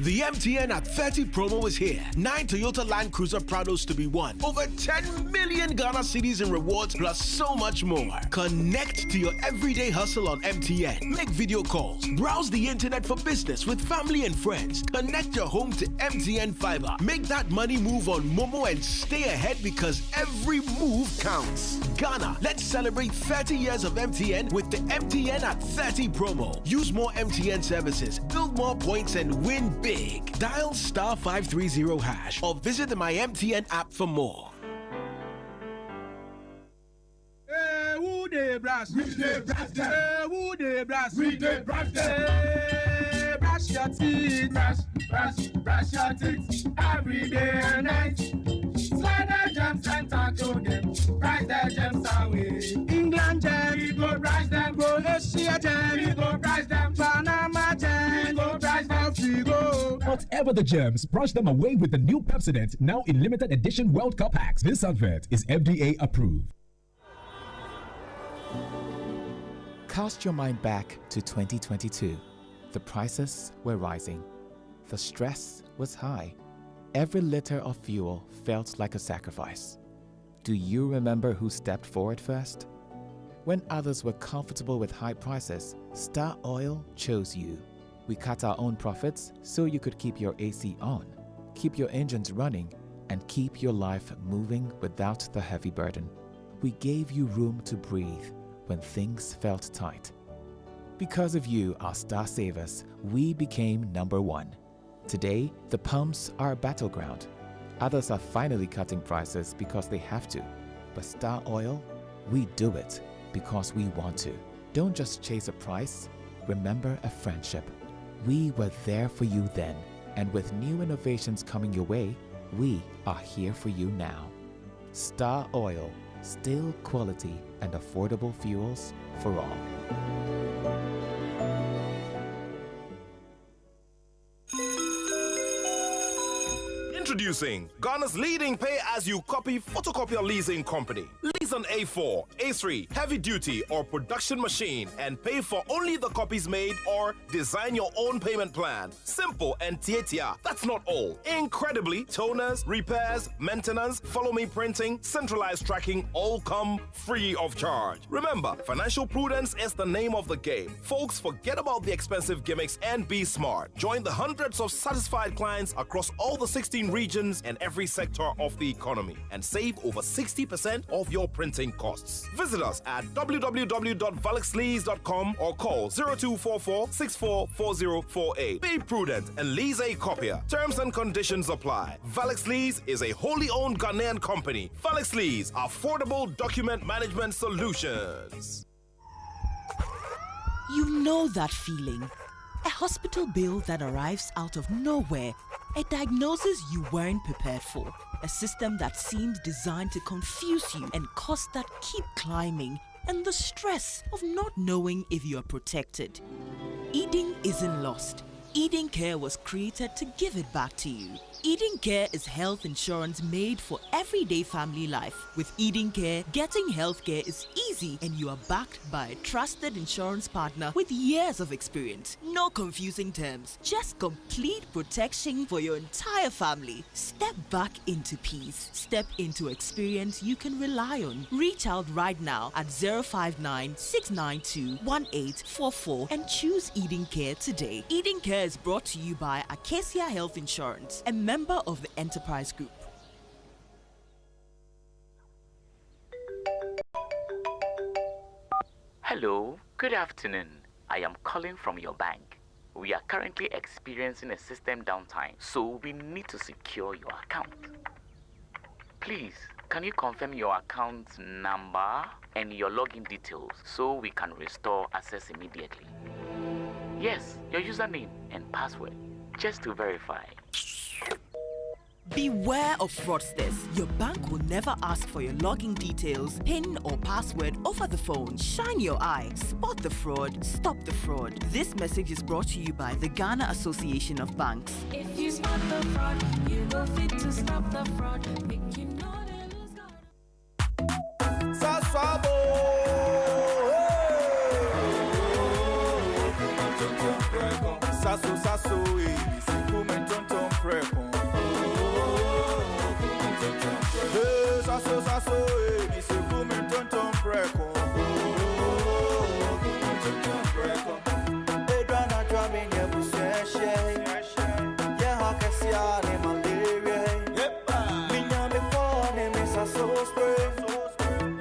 The MTN at 30 promo is here. 9 Toyota Land Cruiser Prados to be won. Over 10 million Ghana cedis in rewards plus so much more. Connect to your everyday hustle on MTN. Make video calls. Browse the internet for business with family and friends. Connect your home to MTN Fiber. Make that money move on Momo and stay ahead because every move counts. Ghana, let's celebrate 30 years of MTN with the MTN at 30 promo. Use more MTN services, build more points and win big. Dial *530# or visit the My MTN app for more. Who dey brush? We dey brush them. Who dey brush? We dey brush them. Brush your teeth. Brush your teeth every day and night. Slide the gems and tackle them. Brush the gems away. England gems, we go brush them. Croatia gems, we go brush them. Panama gems, we go brush them. We go. Whatever the germs, brush them away with the new Pepsodent, now in limited edition World Cup packs. This advert is FDA approved. Cast your mind back to 2022. The prices were rising. The stress was high. Every liter of fuel felt like a sacrifice. Do you remember who stepped forward first? When others were comfortable with high prices, Star Oil chose you. We cut our own profits so you could keep your AC on, keep your engines running, and keep your life moving without the heavy burden. We gave you room to breathe when things felt tight. Because of you, our star savers, we became number one. Today, the pumps are a battleground. Others are finally cutting prices because they have to. But Star Oil, we do it because we want to. Don't just chase a price, remember a friendship. We were there for you then, and with new innovations coming your way, we are here for you now. Star Oil, still quality and affordable fuels for all. Introducing Ghana's leading pay-as-you-copy photocopier leasing company. Lease an A4, A3, heavy-duty or production machine and pay for only the copies made or design your own payment plan. Simple and tietia. That's not all. Incredibly, toners, repairs, maintenance, follow-me printing, centralized tracking all come free of charge. Remember, financial prudence is the name of the game. Folks, forget about the expensive gimmicks and be smart. Join the hundreds of satisfied clients across all the 16 regions and every sector of the economy and save over 60% of your printing costs. Visit us at www.valexlease.com or call 0244-644048. Be prudent and lease a copier. Terms and conditions apply. Valex Lease is a wholly owned Ghanaian company. Valex Lease, affordable document management solutions. You know that feeling. A hospital bill that arrives out of nowhere. A diagnosis you weren't prepared for. A system that seemed designed to confuse you and costs that keep climbing. And the stress of not knowing if you are protected. Eden isn't lost. Eden Care was created to give it back to you. Eden Care is health insurance made for everyday family life. With Eden Care, getting healthcare is easy and you are backed by a trusted insurance partner with years of experience. No confusing terms, just complete protection for your entire family. Step back into peace. Step into experience you can rely on. Reach out right now at 059-692-1844 and choose Eden Care today. Eden Care is brought to you by Appiah Health Insurance, a member of the Enterprise Group. Hello, good afternoon. I am calling from your bank. We are currently experiencing a system downtime, so we need to secure your account. Please, can you confirm your account number and your login details so we can restore access immediately? Yes, your username and password, just to verify. Beware of fraudsters. Your bank will never ask for your login details, PIN or password over the phone. Shine your eye. Spot the fraud. Stop the fraud. This message is brought to you by the Ghana Association of Banks. If you spot the fraud, you go fit to stop the fraud. Make you know they lose Sasso, Saso, this is woman tonton preko. Tonton preko. Edwana drumming your possession. Yeah, how can see all the malaria? Minya me phone and miss a so spray.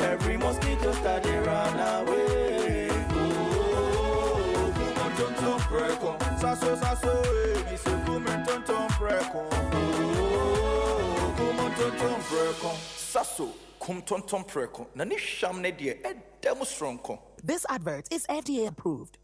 Every mosquito start to run away. Tonton preko. Saso, this is woman tonton preko. Tonton preko. Saso, kum tonton preko. Nani sham ne die edemu stronko. This advert is FDA approved.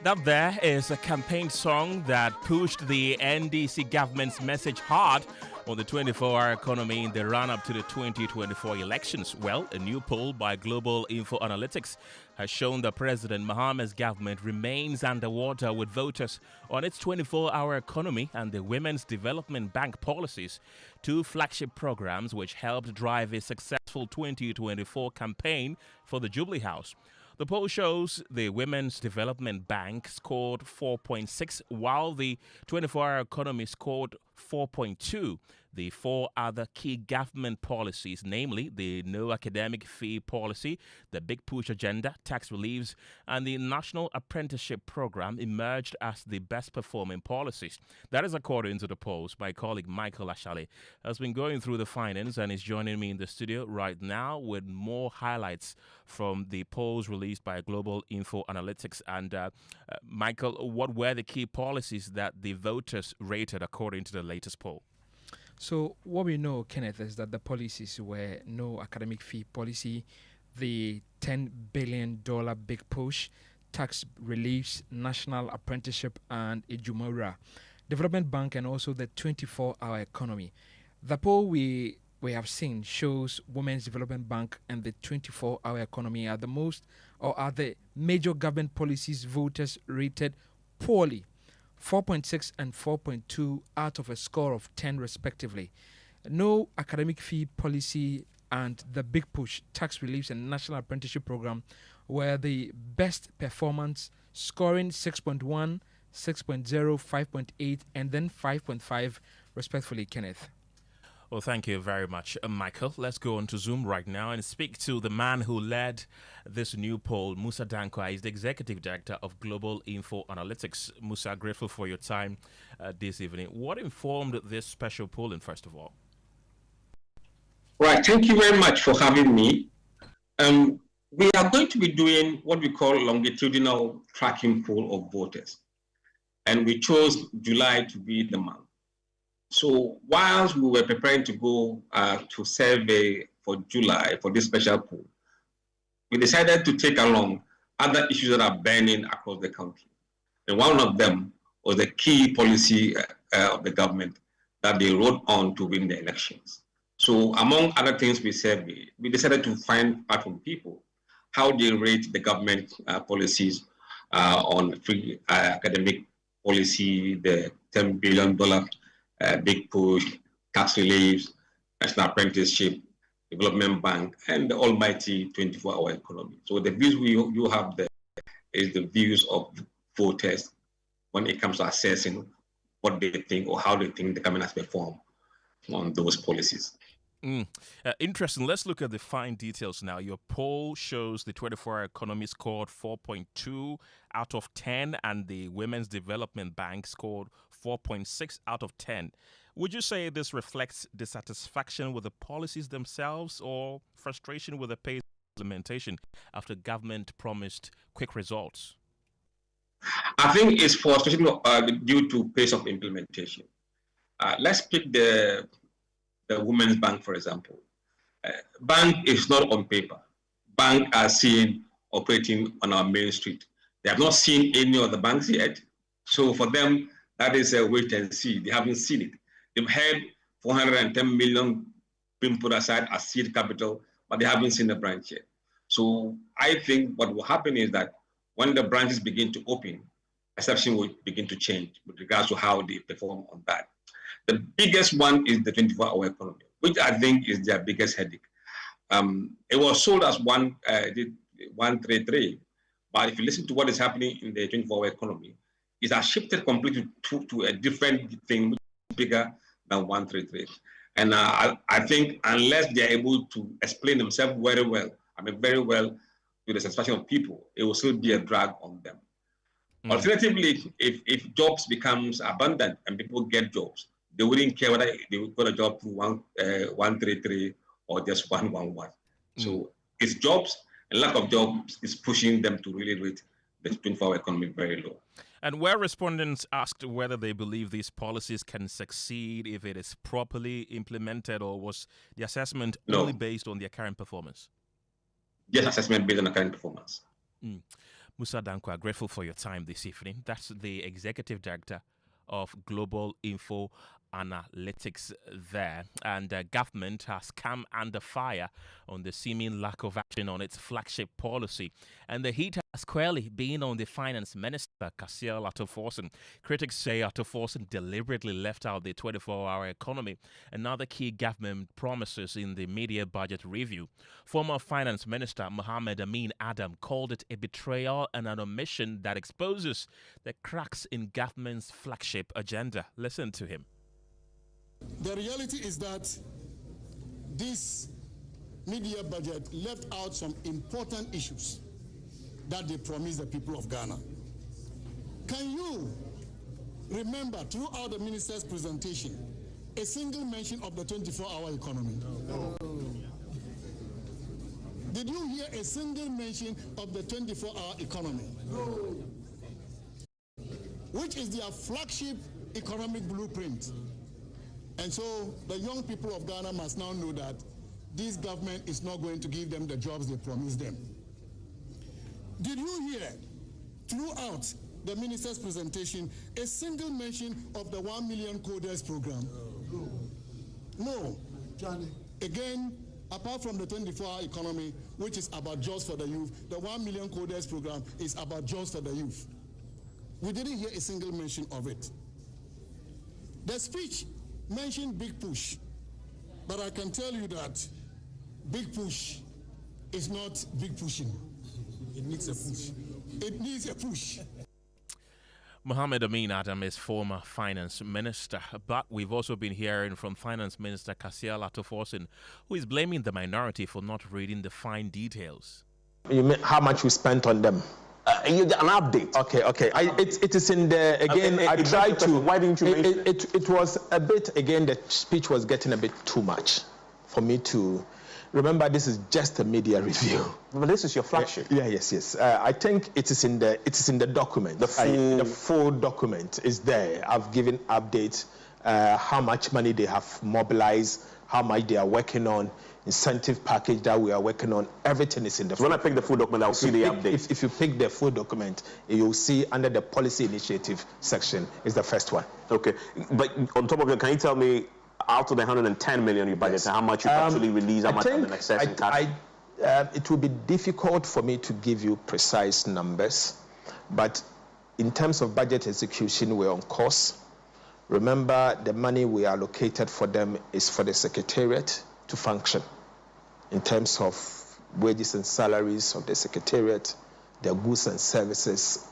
That there is a campaign song that pushed the NDC government's message hard on the 24-hour economy in the run-up to the 2024 elections. Well, a new poll by Global InfoAnalytics has shown that President Mahama's government remains underwater with voters on its 24-hour economy and the Women's Development Bank policies, two flagship programs which helped drive a successful 2024 campaign for the Jubilee House. The poll shows the Women's Development Bank scored 4.6, while the 24-hour economy scored 4.2. The four other key government policies, namely the no academic fee policy, the Big Push agenda, tax reliefs, and the National Apprenticeship Program, emerged as the best performing policies. That is according to the polls. My colleague Michael Ashale has been going through the findings and is joining me in the studio right now with more highlights from the polls released by Global InfoAnalytics. And Michael, what were the key policies that the voters rated according to the latest poll? So what we know, Kenneth, is that the policies were no academic fee policy, the $10 billion big push, tax reliefs, national apprenticeship, and Ijumura Development Bank, and also the 24-hour economy. The poll we have seen shows Women's Development Bank and the 24-hour economy are the most, or are the major government policies voters rated poorly. 4.6 and 4.2 out of a score of 10 respectively. No academic fee policy and the big push, tax reliefs and national apprenticeship program were the best performance, scoring 6.1, 6.0, 5.8 and then 5.5 respectively, Kenneth. Well, thank you very much, Michael. Let's go on to Zoom right now and speak to the man who led this new poll, Musa Dankwa. He's the Executive Director of Global InfoAnalytics. Musa, grateful for your time this evening. What informed this special polling, first of all? Right, thank you very much for having me. We are going to be doing what we call longitudinal tracking poll of voters. And we chose July to be the month. So whilst we were preparing to go to survey for July for this special poll, we decided to take along other issues that are burning across the country. And one of them was the key policy of the government that they wrote on to win the elections. So among other things we surveyed, we decided to find out from people how they rate the government policies on free academic policy, the $10 billion big push, tax reliefs, national apprenticeship, development bank, and the almighty 24-hour economy. So the views you have there is the views of voters when it comes to assessing what they think or how they think the government has performed on those policies. Interesting. Let's look at the fine details now. Your poll shows the 24-hour economy scored 4.2 out of 10, and the Women's Development Bank scored 4.6 out of 10. Would you say this reflects dissatisfaction with the policies themselves or frustration with the pace of implementation after government promised quick results? I think it's frustration due to pace of implementation. Let's pick the Women's Bank, for example. Bank is not on paper. Bank are seen operating on our main street. They have not seen any of the banks yet. So for them, that is a wait and see. They haven't seen it. They've had 410 million being put aside as seed capital, but they haven't seen the branch yet. So I think what will happen is that when the branches begin to open perception will begin to change with regards to how they perform on that. The biggest one is the 24-hour economy, which I think is their biggest headache. It was sold as 133, but if you listen to what is happening in the 24-hour economy, it has shifted completely to a different thing, which is bigger than 133. And I think unless they are able to explain themselves very well, very well to the satisfaction of people, it will still be a drag on them. Alternatively, if jobs becomes abundant and people get jobs, they wouldn't care whether they would got a job through 133 or just 111. So it's jobs, and lack of jobs is pushing them to really rate the 24-hour economy very low. And where respondents asked whether they believe these policies can succeed if it is properly implemented, or was the assessment only based on their current performance? Yes, assessment based on the current performance. Musa Dankwa, grateful for your time this evening. That's the Executive Director of Global InfoAnalytics there. And government has come under fire on the seeming lack of action on its flagship policy. And the heat has squarely been on the Finance Minister, Cassiel Ato Forson. Critics say Ato Forson deliberately left out the 24-hour economy and other key government promises in the media budget review. Former Finance Minister Mohammed Amin Adam called it a betrayal and an omission that exposes the cracks in government's flagship agenda. Listen to him. The reality is that this media budget left out some important issues that they promised the people of Ghana. Can you remember throughout the minister's presentation a single mention of the 24-hour economy? No. Did you hear a single mention of the 24-hour economy? No. Which is their flagship economic blueprint. And so the young people of Ghana must now know that this government is not going to give them the jobs they promised them. Did you hear throughout the minister's presentation a single mention of the 1 million coders program? No. Johnny. Again, apart from the 24-hour economy, which is about jobs for the youth, the 1 million coders program is about jobs for the youth. We didn't hear a single mention of it. The speech mentioned big push, but I can tell you that big push is not big pushing. It needs a push. It needs a push. Mohammed Amin Adam is former finance minister, but we've also been hearing from Finance Minister Cassiel Ato Forson, who is blaming the minority for not reading the fine details. You mean how much we spent on them? An update. Okay. It is in the, again, I tried to, why didn't you mention it? It was a bit, again, the speech was getting a bit too much for me to, remember this is just a media review. But this is your flagship. Yes. I think it is in the document. The full document is there. I've given updates, how much money they have mobilized, how much they are working on, incentive package that we are working on. Everything is in the. When I pick the full document, I'll see the update. If you pick the full document, you'll see under the policy initiative section is the first one. Okay, but on top of it, can you tell me out of the 110 million you budgeted, how much you actually release, how much of an excess in cash? It will be difficult for me to give you precise numbers, but in terms of budget execution, we're on course. Remember, the money we allocated for them is for the Secretariat to function in terms of wages and salaries of the Secretariat, their goods and services,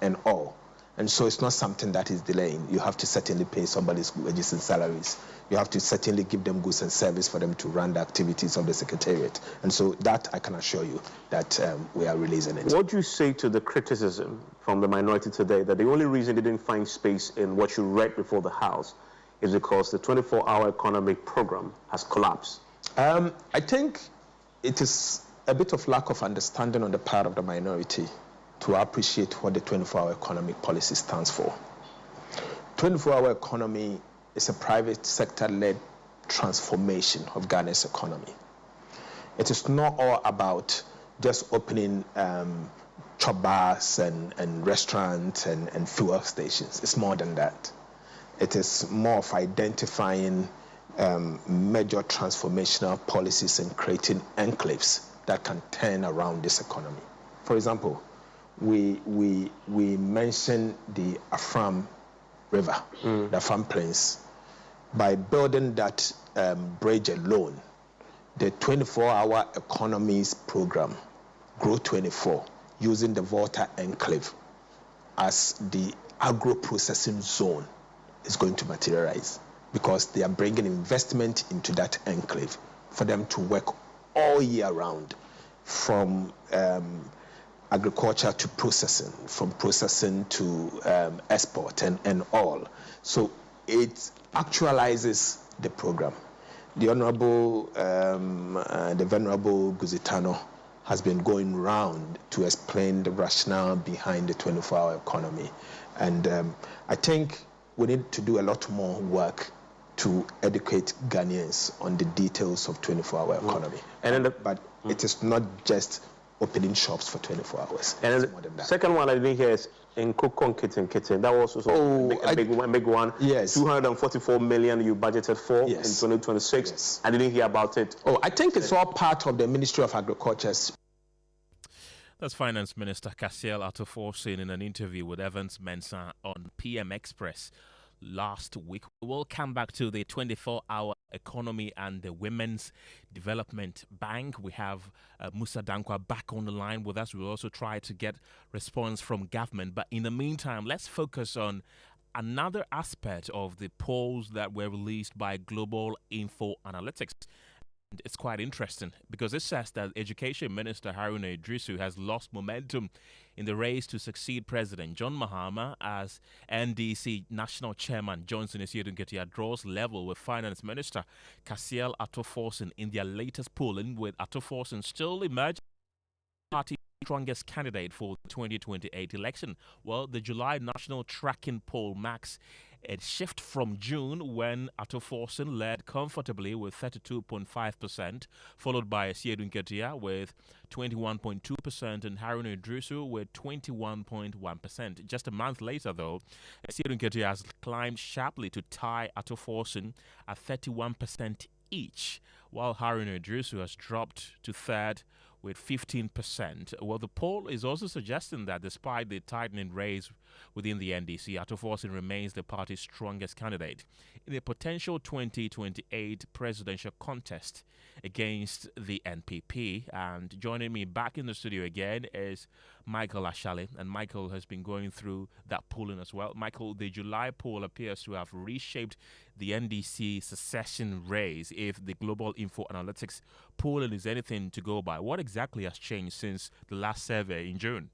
and all. And so it's not something that is delaying. You have to certainly pay somebody's wages and salaries. You have to certainly give them goods and service for them to run the activities of the Secretariat. And so that I can assure you that we are releasing it. What do you say to the criticism from the minority today that the only reason they didn't find space in what you read before the House is because the 24-hour economic program has collapsed? I think it is a bit of lack of understanding on the part of the minority to appreciate what the 24-hour economic policy stands for. 24-hour economy is a private sector-led transformation of Ghana's economy. It is not all about just opening chop bars and restaurants and fuel stations. It's more than that. It is more of identifying major transformational policies and creating enclaves that can turn around this economy. For example, we mentioned the Afram River, the Afram Plains. By building that bridge alone, the 24-hour economies program, Grow 24, using the Volta Enclave as the agro-processing zone is going to materialize, because they are bringing investment into that enclave for them to work all year round, from agriculture to processing, from processing to export and all. So it actualizes the program. The Honorable, the Venerable Guzitano has been going round to explain the rationale behind the 24-hour economy. And I think we need to do a lot more work to educate Ghanaians on the details of 24-hour economy. But it is not just opening shops for 24 hours. And the second one I didn't hear is in Kokon Kitten. That was also a big one. Yes. 244 million you budgeted for in 2026. Yes. I didn't hear about it. I think it's all part of the Ministry of Agriculture's. That's Finance Minister Cassiel Ato Forson in an interview with Evans Mensah on PM Express last week. We'll come back to the 24-hour economy and the Women's Development Bank. We have Musa Dankwa back on the line with us. We'll also try to get response from government. But in the meantime, let's focus on another aspect of the polls that were released by Global InfoAnalytics. It's quite interesting because it says that Education Minister Haruna Idrisu has lost momentum in the race to succeed President John Mahama as NDC National Chairman Johnson Esiedun-Ketia draws level with Finance Minister Cassiel Ato Forson in their latest polling, with Ato Forson still emerging party strongest candidate for the 2028 election. Well, the July national tracking poll marks a shift from June, when Ato Forson led comfortably with 32.5%, followed by Esiedun-Ketia with 21.2% and Haruna Idrisu with 21.1%. Just a month later, though, Esiedun-Ketia has climbed sharply to tie Ato Forson at 31% each, while Haruna Idrisu has dropped to third with 15%. Well, the poll is also suggesting that despite the tightening race within the NDC, Ato Forson remains the party's strongest candidate in a potential 2028 presidential contest against the NPP. And joining me back in the studio again is Michael Ashale, and Michael has been going through that polling as well. Michael, the July poll appears to have reshaped the NDC secession race, if the Global InfoAnalytics polling is anything to go by. What exactly has changed since the last survey in June?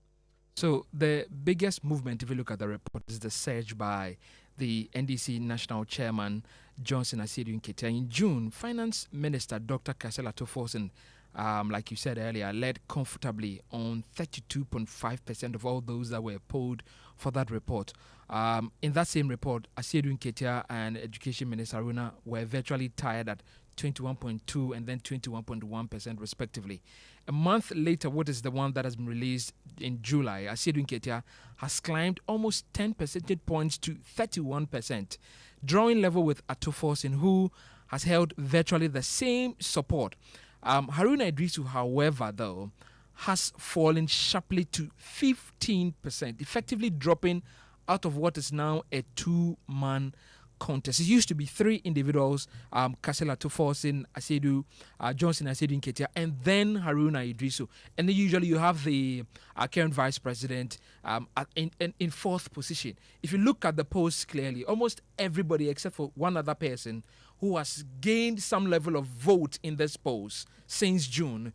So the biggest movement, if you look at the report, is the surge by the NDC National Chairman Johnson Esiedun-Ketia. In June, Finance Minister Dr. Cassiel Ato Forson, like you said earlier, led comfortably on 32.5% of all those that were polled for that report. In that same report, Esiedun-Ketia and Education Minister Haruna were virtually tied at 21.2% and then 21.1% respectively. A month later, what is the one that has been released in July, Esiedun-Ketia has climbed almost 10 percentage points to 31%, drawing level with Ato Forson, who has held virtually the same support. Haruna Idrisu, however, though, has fallen sharply to 15%, effectively dropping out of what is now a two-man contest. It used to be three individuals, Cassiel Ato Forson, Johnson Esiedun-Ketia, and then Haruna Idrisu. And then usually you have the current vice president in fourth position. If you look at the polls clearly, almost everybody except for one other person who has gained some level of vote in this polls since June,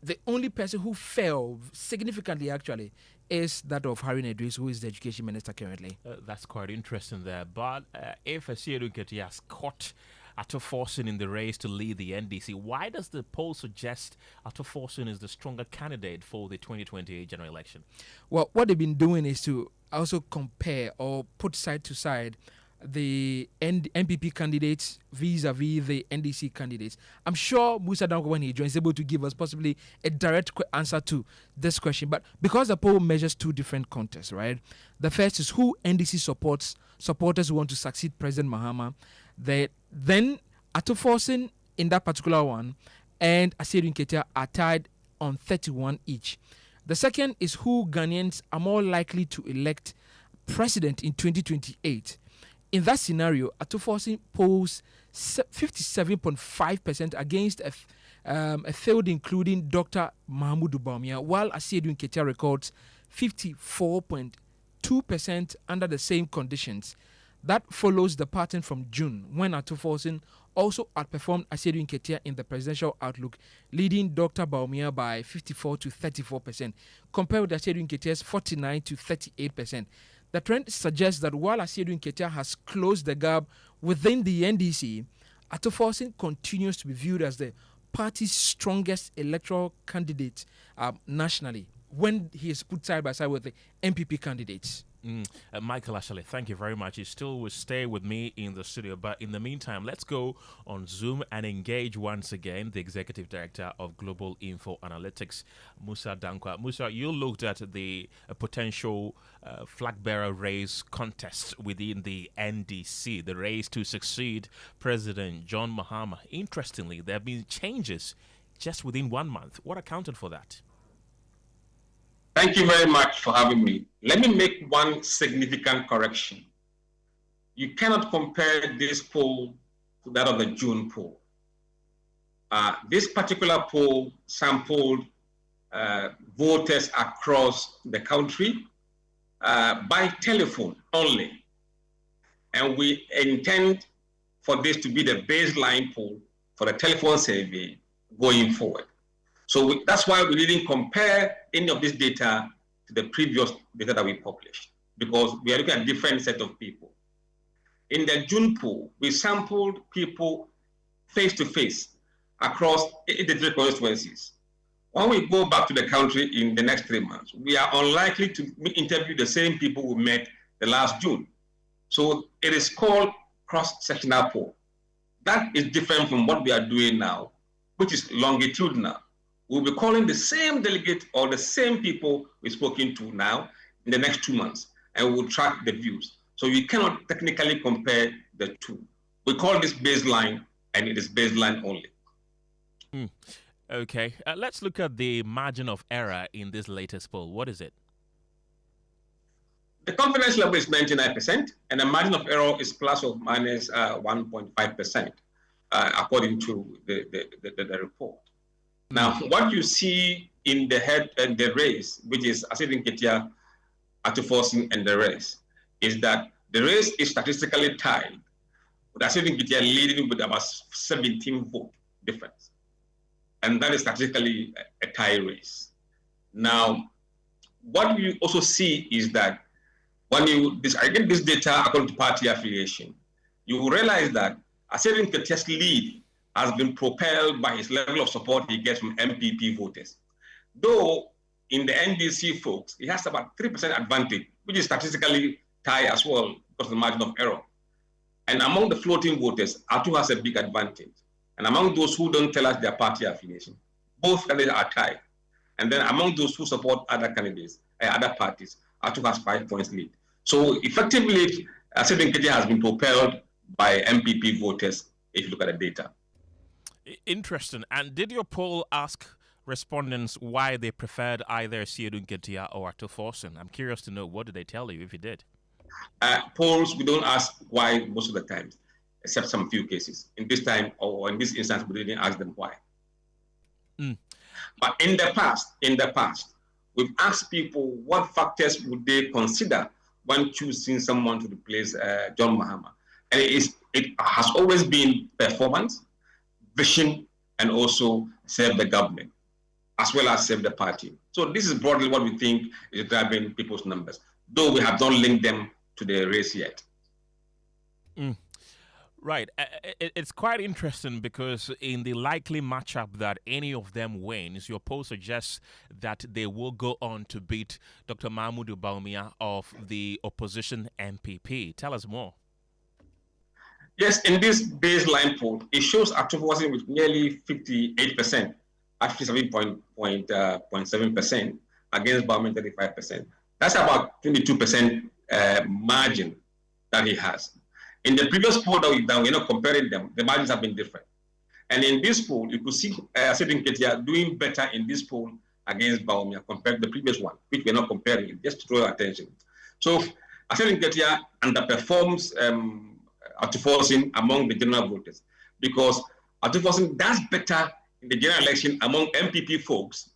the only person who fell significantly actually is that of Haruna Idrisu, who is the education minister currently. That's quite interesting there. But if Esiedun-Ketia has caught Ato Forson in the race to lead the NDC, why does the poll suggest Ato Forson is the stronger candidate for the 2028 general election? Well, what they've been doing is to also compare or put side to side the NPP candidates vis-a-vis the NDC candidates. I'm sure Musa Dankwa, when he joins, is able to give us possibly a direct answer to this question. But because the poll measures two different contests, right? The first is who NDC supporters who want to succeed President Mahama. Then Ato Forson in that particular one and Esiedun-Ketia are tied on 31 each. The second is who Ghanaians are more likely to elect president in 2028. In that scenario, Ato Forson polls 57.5% against a field including Dr. Mahmoud Bawumia, while Asiedu Nketia records 54.2% under the same conditions. That follows the pattern from June, when Ato Forson also outperformed Asiedu Nketia in the presidential outlook, leading Dr. Bawumia by 54 to 34%, compared with Asiedu Nketia's 49 to 38%. The trend suggests that while Asiedu Nketia has closed the gap within the NDC, Ato Forson continues to be viewed as the party's strongest electoral candidate nationally when he is put side by side with the MPP candidates. Michael Ashley, thank you very much. You still will stay with me in the studio, but in the meantime, let's go on Zoom and engage once again the Executive Director of Global InfoAnalytics, Musa Dankwa. Musa, you looked at the potential flag bearer race contest within the NDC, the race to succeed President John Mahama. Interestingly, there have been changes just within 1 month. What accounted for that? Thank you very much for having me. Let me make one significant correction. You cannot compare this poll to that of the June poll. This particular poll sampled voters across the country by telephone only. And we intend for this to be the baseline poll for the telephone survey going forward. So that's why we didn't compare any of this data to the previous data that we published, because we are looking at a different set of people. In the June poll, we sampled people face-to-face across 83 constituencies. When we go back to the country in the next 3 months, we are unlikely to interview the same people we met the last June. So it is called cross-sectional poll. That is different from what we are doing now, which is longitudinal. We'll be calling the same delegate or the same people we're speaking to now in the next 2 months, and we'll track the views. So you cannot technically compare the two. We call this baseline, and it is baseline only. Okay, let's look at the margin of error in this latest poll. What is it? The confidence level is 99%, and the margin of error is plus or minus 1.5%, according to the report. Now, what you see in the race, which is Asiedu Nketia, Ato Forson, and the race, is that the race is statistically tied, with Asiedu Nketia leading with about 17 vote difference. And that is statistically a tie race. Now, what you also see is that when you disaggregate this data according to party affiliation, you will realize that Asiedu Nketia's lead has been propelled by his level of support he gets from MPP voters. Though in the NDC folks, he has about 3% advantage, which is statistically tied as well because of the margin of error. And among the floating voters, Ato has a big advantage. And among those who don't tell us their party affiliation, both candidates are tied. And then among those who support other candidates, other parties, Ato has 5 points lead. So effectively, Asiedu Nketia has been propelled by MPP voters if you look at the data. Interesting. And did your poll ask respondents why they preferred either Asiedu Nketia or Ato Forson? I'm curious to know, what did they tell you if you did? Polls, we don't ask why most of the time, except some few cases. In this time, or in this instance, we didn't ask them why. But in the past, we've asked people what factors would they consider when choosing someone to replace John Mahama. And it has always been performance, vision, and also serve the government, as well as serve the party. So this is broadly what we think is driving people's numbers, though we have not linked them to the race yet. Right. It's quite interesting because in the likely matchup that any of them wins, your poll suggests that they will go on to beat Dr. Mahmoud Bawumia of the opposition MPP. Tell us more. Yes, in this baseline poll, it shows Ato Forson with nearly 58%, at 57.7% against Bawumia 35%. That's about 22% margin that he has. In the previous poll that we've done, we're not comparing them. The margins have been different. And in this poll, you could see Asiedu Nketia doing better in this poll against Baumia compared to the previous one, which we're not comparing, just to draw your attention. So Cassiel Nketia underperforms Ato Forson among the general voters because Ato Forson does better in the general election among MPP folks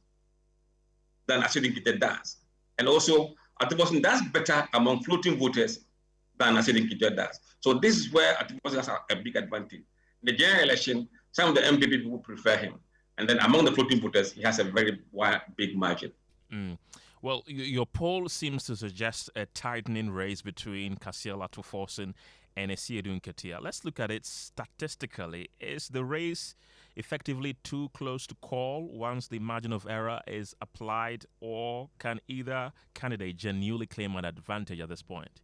than Cassiel Nketia does. And also, Ato Forson does better among floating voters than Cassiel Nketia does. So this is where Ato Forson has a big advantage. In the general election, some of the MPP people prefer him. And then among the floating voters, he has a very big margin. Well, your poll seems to suggest a tightening race between Cassiel Ato Forson and Asiedu Nketia. Let's look at it statistically. Is the race effectively too close to call once the margin of error is applied, or can either candidate genuinely claim an advantage at this point?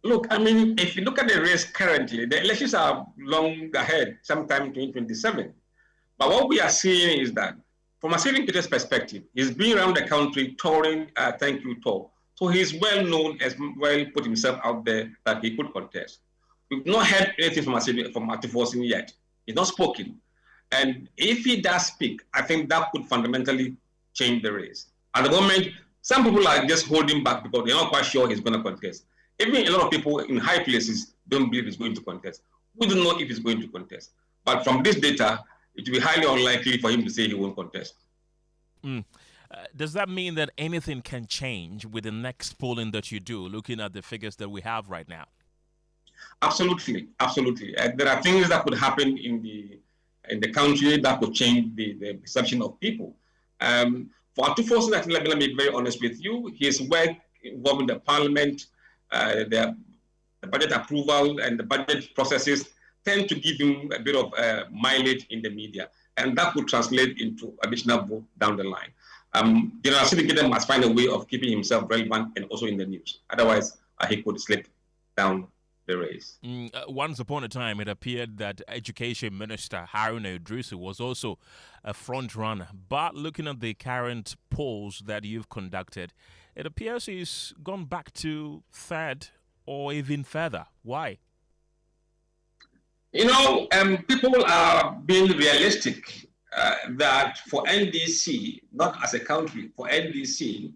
Look, I mean, if you look at the race currently, the elections are long ahead, sometime in 2027. But what we are seeing is that, from a Asiedu Nketia's perspective, he's been around the country touring Thank You Tour. So he's well known, as well put himself out there that he could contest. We've not heard anything from Ato Forson yet. He's not spoken. And if he does speak, I think that could fundamentally change the race. At the moment, some people are just holding back because they're not quite sure he's going to contest. Even a lot of people in high places don't believe he's going to contest. We don't know if he's going to contest. But from this data, it will be highly unlikely for him to say he won't contest. Does that mean that anything can change with the next polling that you do, looking at the figures that we have right now? Absolutely, absolutely. There are things that could happen in the country that could change the perception of people. For Ato Forson, let me be very honest with you. His work involved in the parliament, the budget approval and the budget processes tend to give him a bit of mileage in the media, and that could translate into additional vote down the line. General Asiedu Nketia must find a way of keeping himself relevant and also in the news. Otherwise, he could slip down the race. Once upon a time, it appeared that Education Minister Haruna Idrisu was also a front runner. But looking at the current polls that you've conducted, it appears he's gone back to third or even further. Why? You know, people are being realistic that for NDC, not as a country, for NDC,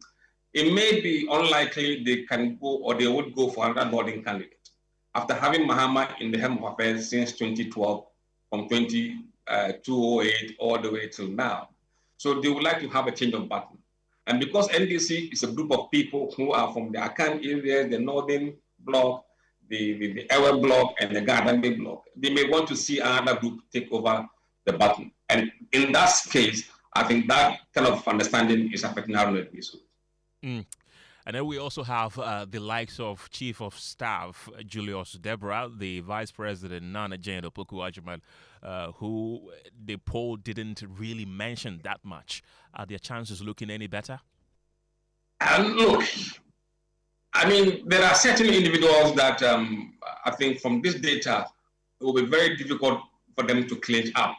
it may be unlikely they can go or they would go for another Northern candidate. After having Mahama in the helm of affairs since 2012, from 2008 all the way till now. So they would like to have a change of button. And because NDC is a group of people who are from the Akan area, the Northern Bloc, the Ewe Bloc, and the Gardambe Bloc, they may want to see another group take over the button. And in that case, I think that kind of understanding is affecting Haruna Idrisu. And then we also have the likes of Chief of Staff Julius Deborah, the Vice President Nana Jane Opoku-Agyeman, who the poll didn't really mention that much. Are their chances looking any better? Look, I mean, there are certain individuals that I think from this data, it will be very difficult for them to clinch up,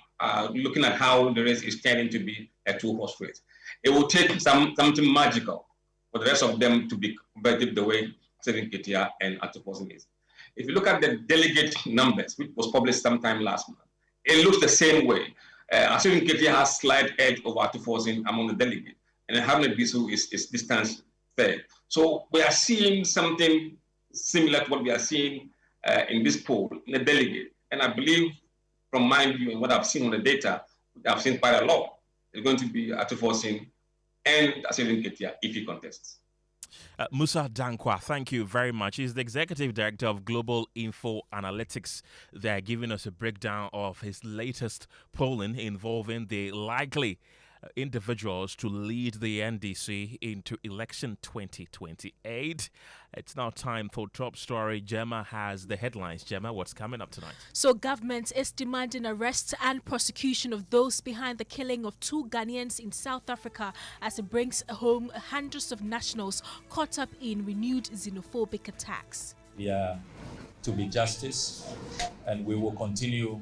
looking at how the race is turning to be a two-horse race. It will take something magical for the rest of them to be competitive the way Asiedu Nketia and Ato Forson is. If you look at the delegate numbers, which was published sometime last month, it looks the same way. Asiedu Nketia has slight edge over Ato Forson among the delegates, and then Haruna Idrisu is distance third. So we are seeing something similar to what we are seeing in this poll in the delegate. And I believe, from my view and what I've seen on the data, I've seen quite a lot. It's going to be Ato Forson and Asiedu Nketia if he contests. Musa Dankwa, thank you very much. He's the Executive Director of Global InfoAnalytics. They're giving us a breakdown of his latest polling involving the likely individuals to lead the NDC into election 2028. It's now time for Top Story. Gemma has the headlines. Gemma, what's coming up tonight? So government is demanding arrest and prosecution of those behind the killing of 2 Ghanaians in South Africa as it brings home hundreds of nationals caught up in renewed xenophobic attacks. There to be justice, and we will continue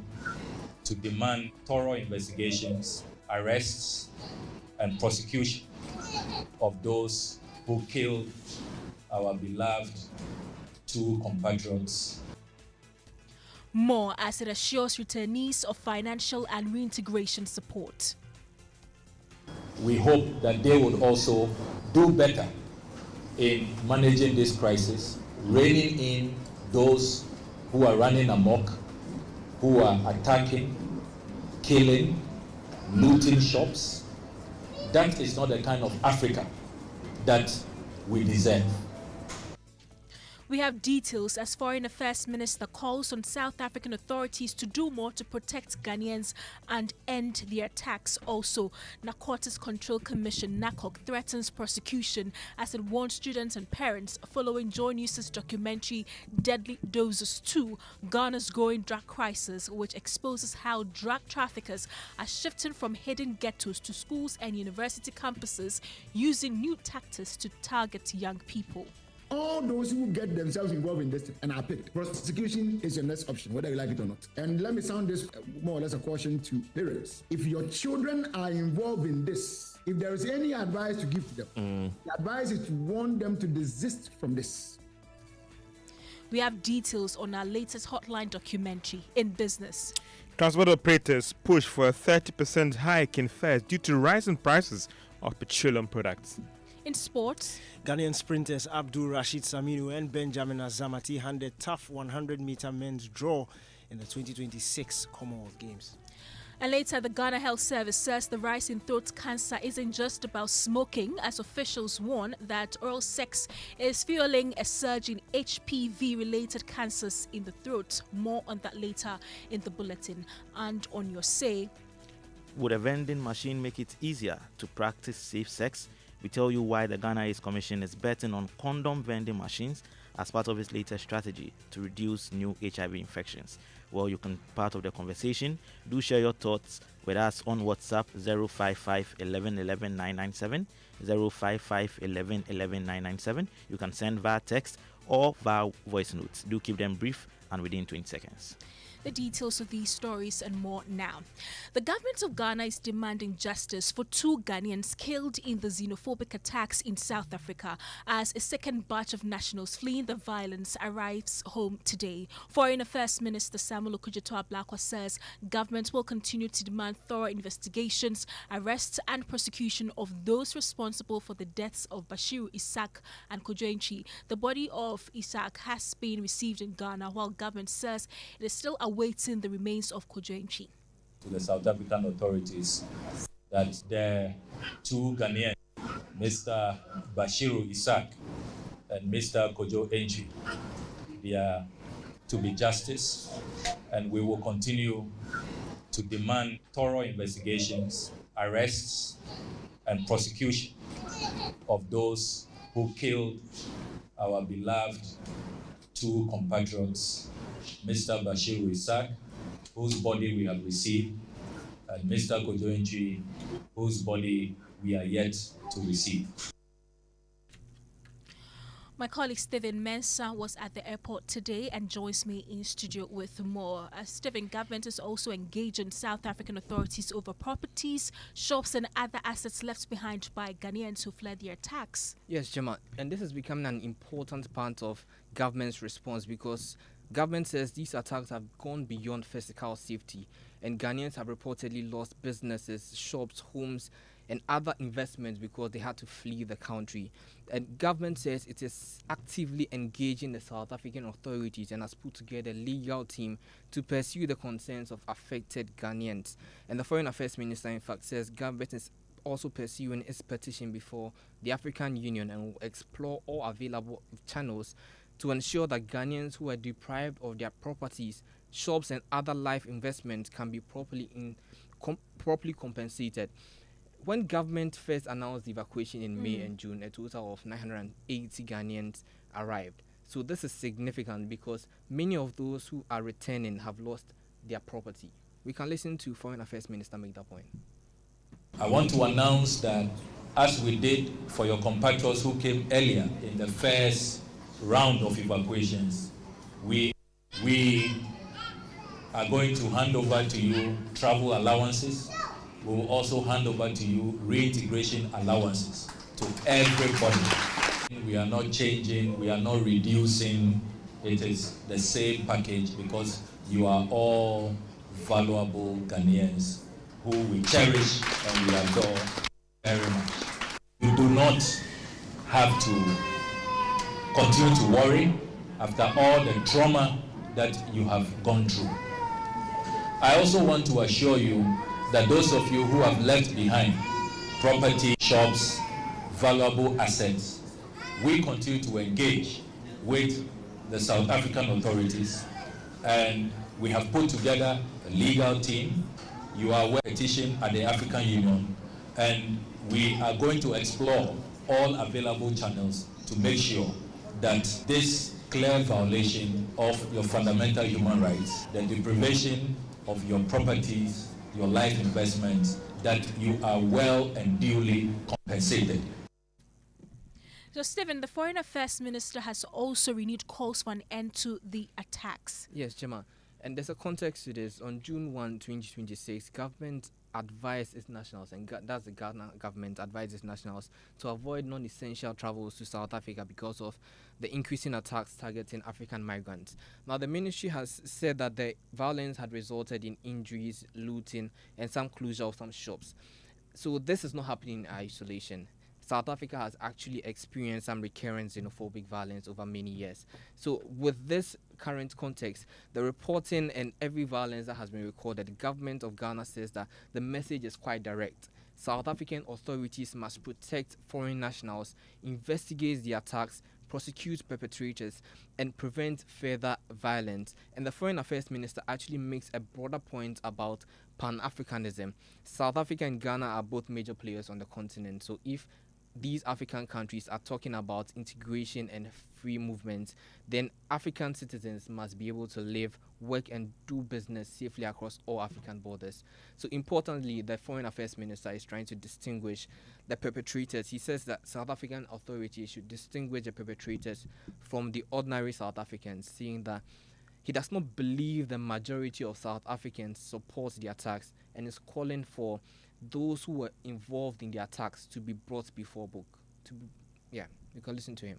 to demand thorough investigations, arrests, and prosecution of those who killed our beloved 2 compatriots. More as it assures returnees of financial and reintegration support. we hope that they would also do better in managing this crisis, reining in those who are running amok, who are attacking, killing, looting shops. That is not the kind of Africa that we deserve. We have details as Foreign Affairs Minister calls on South African authorities to do more to protect Ghanaians and end the attacks. Also, Narcotics Control Commission (NACOC) threatens prosecution as it warns students and parents following Joy News' documentary Deadly Doses 2, Ghana's Growing Drug Crisis, which exposes how drug traffickers are shifting from hidden ghettos to schools and university campuses using new tactics to target young people. All those who get themselves involved in this and are picked, prosecution is your next option, whether you like it or not. And let me sound this more or less a caution to parents. If your children are involved in this, if there is any advice to give to them, the advice is to warn them to desist from this. We have details on our latest hotline documentary in business. Transport operators push for a 30% hike in fares due to rising prices of petroleum products. In sports, Ghanaian sprinters Abdul Rashid Saminu and Benjamin Azamati handed tough 100-meter men's draw in the 2026 Commonwealth Games. And later, the Ghana Health Service says the rise in throat cancer isn't just about smoking, as officials warn that oral sex is fueling a surge in HPV-related cancers in the throat. More on that later in the bulletin. And on your say, would a vending machine make it easier to practice safe sex? We tell you why the Ghana AIDS Commission is betting on condom vending machines as part of its latest strategy to reduce new HIV infections. Well, you can be part of the conversation. Do share your thoughts with us on WhatsApp 055 11 11 997, 055 11 11 997. You can send via text or via voice notes. Do keep them brief and within 20 seconds. The details of these stories and more now. The government of Ghana is demanding justice for 2 Ghanaians killed in the xenophobic attacks in South Africa as a second batch of nationals fleeing the violence arrives home today. Foreign Affairs Minister Samuel Okudzeto-Ablakwa says government will continue to demand thorough investigations, arrests and prosecution of those responsible for the deaths of Bashiru Isaac and Kojo Antwi. The body of Isaac has been received in Ghana, while government says it is still awaiting the remains of Kojo Antwi. To the South African authorities that the 2 Ghanaians, Mr. Bashiru Isaac and Mr. Kojo Antwi, they are to be justice, and we will continue to demand thorough investigations, arrests, and prosecution of those who killed our beloved 2 compatriots, Mr. Bashiru Isaac, whose body we have received, and Mr. Kojo Antwi, whose body we are yet to receive. My colleague Stephen Mensah was at the airport today and joins me in studio with more. Stephen, government is also engaging South African authorities over properties, shops and other assets left behind by Ghanaians who fled the attacks. Yes, Gemma, and this is becoming an important part of government's response because government says these attacks have gone beyond physical safety and Ghanaians have reportedly lost businesses, shops, homes and other investments because they had to flee the country. And government says it is actively engaging the South African authorities and has put together a legal team to pursue the concerns of affected Ghanaians. And the Foreign Affairs Minister, in fact, says government is also pursuing its petition before the African Union and will explore all available channels to ensure that Ghanaians who are deprived of their properties, shops and other life investments can be properly compensated. When government first announced the evacuation in May and June, a total of 980 Ghanaians arrived. So this is significant because many of those who are returning have lost their property. We can listen to Foreign Affairs Minister make that point. I want to announce that as we did for your compatriots who came earlier in the first round of evacuations, we are going to hand over to you travel allowances. We will also hand over to you reintegration allowances to everybody. We are not changing, we are not reducing. It is the same package because you are all valuable Ghanaians who we cherish and we adore. very much. You do not have to continue to worry after all the trauma that you have gone through. I also want to assure you that those of you who have left behind property, shops, valuable assets, we continue to engage with the South African authorities, and we have put together a legal team. You are aware of a petition at the African Union, and we are going to explore all available channels to make sure that this clear violation of your fundamental human rights, the deprivation of your properties, your life investments, that you are well and duly compensated. So, Stephen, the Foreign Affairs Minister has also renewed calls for an end to the attacks. Yes, Gemma. And there's a context to this. On June 1, 2026, government advised its nationals, and that's the Ghana government advised its nationals to avoid non-essential travels to South Africa because of the increasing attacks targeting African migrants. Now, the ministry has said that the violence had resulted in injuries, looting, and some closure of some shops. So this is not happening in isolation. South Africa has actually experienced some recurrent xenophobic violence over many years. So with this current context, the reporting and every violence that has been recorded, the government of Ghana says that the message is quite direct. South African authorities must protect foreign nationals, investigate the attacks, prosecute perpetrators, and prevent further violence. And the Foreign Affairs Minister actually makes a broader point about Pan-Africanism. South Africa and Ghana are both major players on the continent. So if these African countries are talking about integration and free movement, then African citizens must be able to live, work, and do business safely across all African borders. So importantly, the Foreign Affairs Minister is trying to distinguish the perpetrators. He says that South African authorities should distinguish the perpetrators from the ordinary South Africans, saying that he does not believe the majority of South Africans support the attacks and is calling for those who were involved in the attacks to be brought before book. You can listen to him.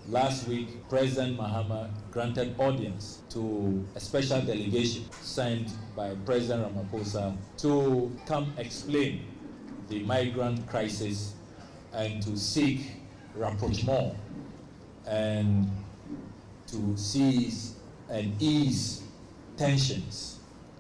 Last week, President Mahama granted audience to a special delegation sent by President Ramaphosa to come explain the migrant crisis and to seek rapprochement and to seize and ease tensions.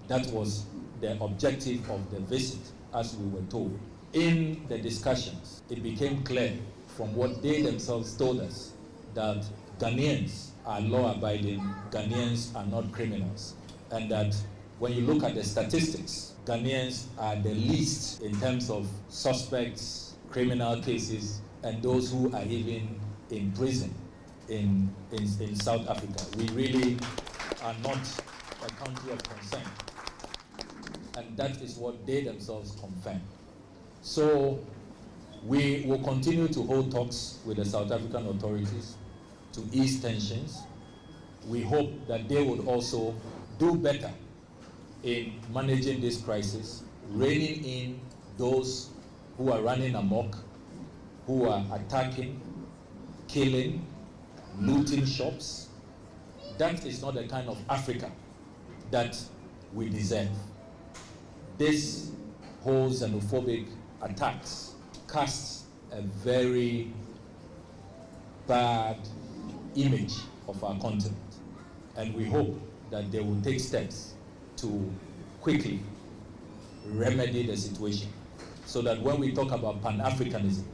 That was the objective of the visit, as we were told. In the discussions, it became clear from what they themselves told us that Ghanaians are law-abiding, Ghanaians are not criminals, and that when you look at the statistics, Ghanaians are the least in terms of suspects, criminal cases, and those who are even in prison in South Africa. We really are not a country of concern. And that is what they themselves confirm. So we will continue to hold talks with the South African authorities to ease tensions. We hope that they would also do better in managing this crisis, reining in those who are running amok, who are attacking, killing, looting shops. That is not the kind of Africa that we deserve. This whole xenophobic attacks casts a very bad image of our continent, and we hope that they will take steps to quickly remedy the situation, so that when we talk about Pan-Africanism,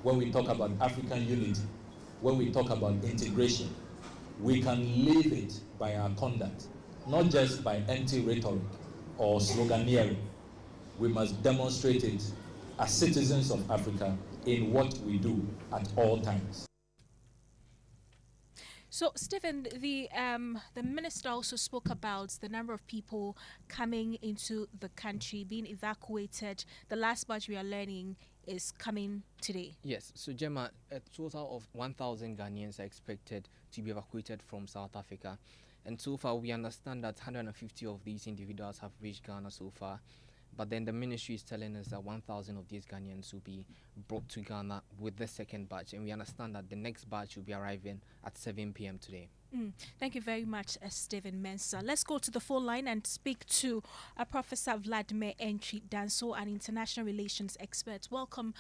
when we talk about African unity, when we talk about integration, we can live it by our conduct, not just by empty rhetoric or sloganeering. We must demonstrate it as citizens of Africa in what we do at all times. So, Stephen, the minister also spoke about the number of people coming into the country, being evacuated. The last batch we are learning is coming today. Yes, so Gemma, a total of 1,000 Ghanaians are expected to be evacuated from South Africa. And so far, we understand that 150 of these individuals have reached Ghana so far. But then the ministry is telling us that 1,000 of these Ghanaians will be brought to Ghana with the second batch. And we understand that the next batch will be arriving at 7 p.m. today. Thank you very much, Stephen Mensah. Let's go to the phone line and speak to Professor Vladimir Entry Danso, an international relations expert. Welcome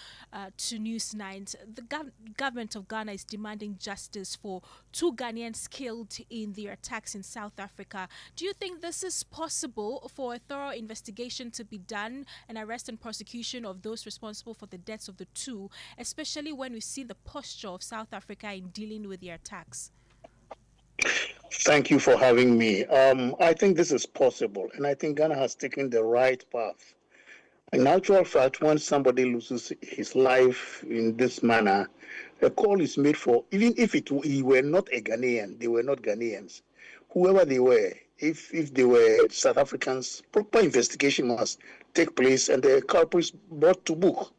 to News 9. The government of Ghana is demanding justice for 2 Ghanaians killed in their attacks in South Africa. Do you think this is possible for a thorough investigation to be done and arrest and prosecution of those responsible for the deaths of the 2, especially when we see the posture of South Africa in dealing with the attacks? Thank you for having me. I think this is possible, and I think Ghana has taken the right path. In actual fact, when somebody loses his life in this manner, a call is made for, even if he were not a Ghanaian, they were not Ghanaians, whoever they were, if they were South Africans, proper investigation must take place and the culprits brought to book.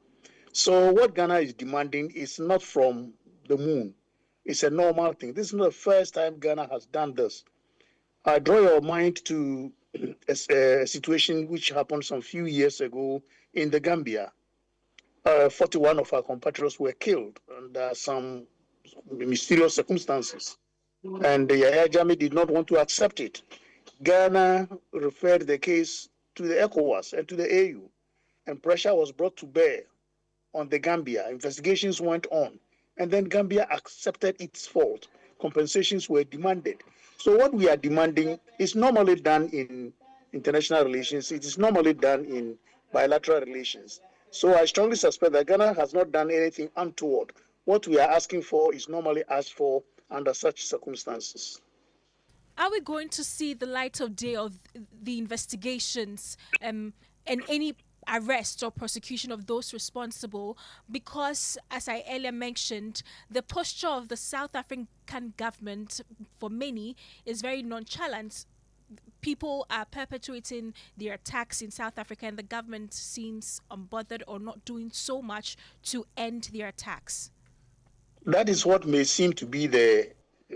So what Ghana is demanding is not from the moon. It's a normal thing. This is not the first time Ghana has done this. I draw your mind to a situation which happened some few years ago in the Gambia. 41 of our compatriots were killed under some mysterious circumstances. And the Yahya Jammeh did not want to accept it. Ghana referred the case to the ECOWAS and to the AU, and pressure was brought to bear on the Gambia. Investigations went on. And then Gambia accepted its fault. Compensations were demanded. So what we are demanding is normally done in international relations. It is normally done in bilateral relations. So I strongly suspect that Ghana has not done anything untoward. What we are asking for is normally asked for under such circumstances. Are we going to see the light of day of the investigations and any arrest or prosecution of those responsible? Because, as I earlier mentioned, the posture of the South African government, for many, is very nonchalant. People are perpetuating their attacks in South Africa, and the government seems unbothered or not doing so much to end their attacks. That is what may seem to be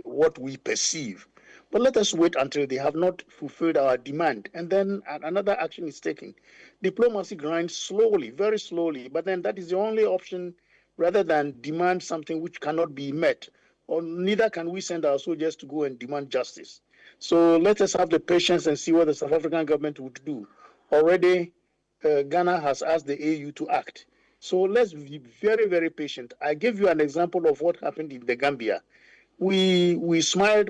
what we perceive. But let us wait until they have not fulfilled our demand, and then another action is taken. Diplomacy grinds slowly, very slowly, but then that is the only option rather than demand something which cannot be met, or neither can we send our soldiers to go and demand justice. So let us have the patience and see what the South African government would do. Already, Ghana has asked the AU to act. So let's be very, very patient. I gave you an example of what happened in the Gambia. We smiled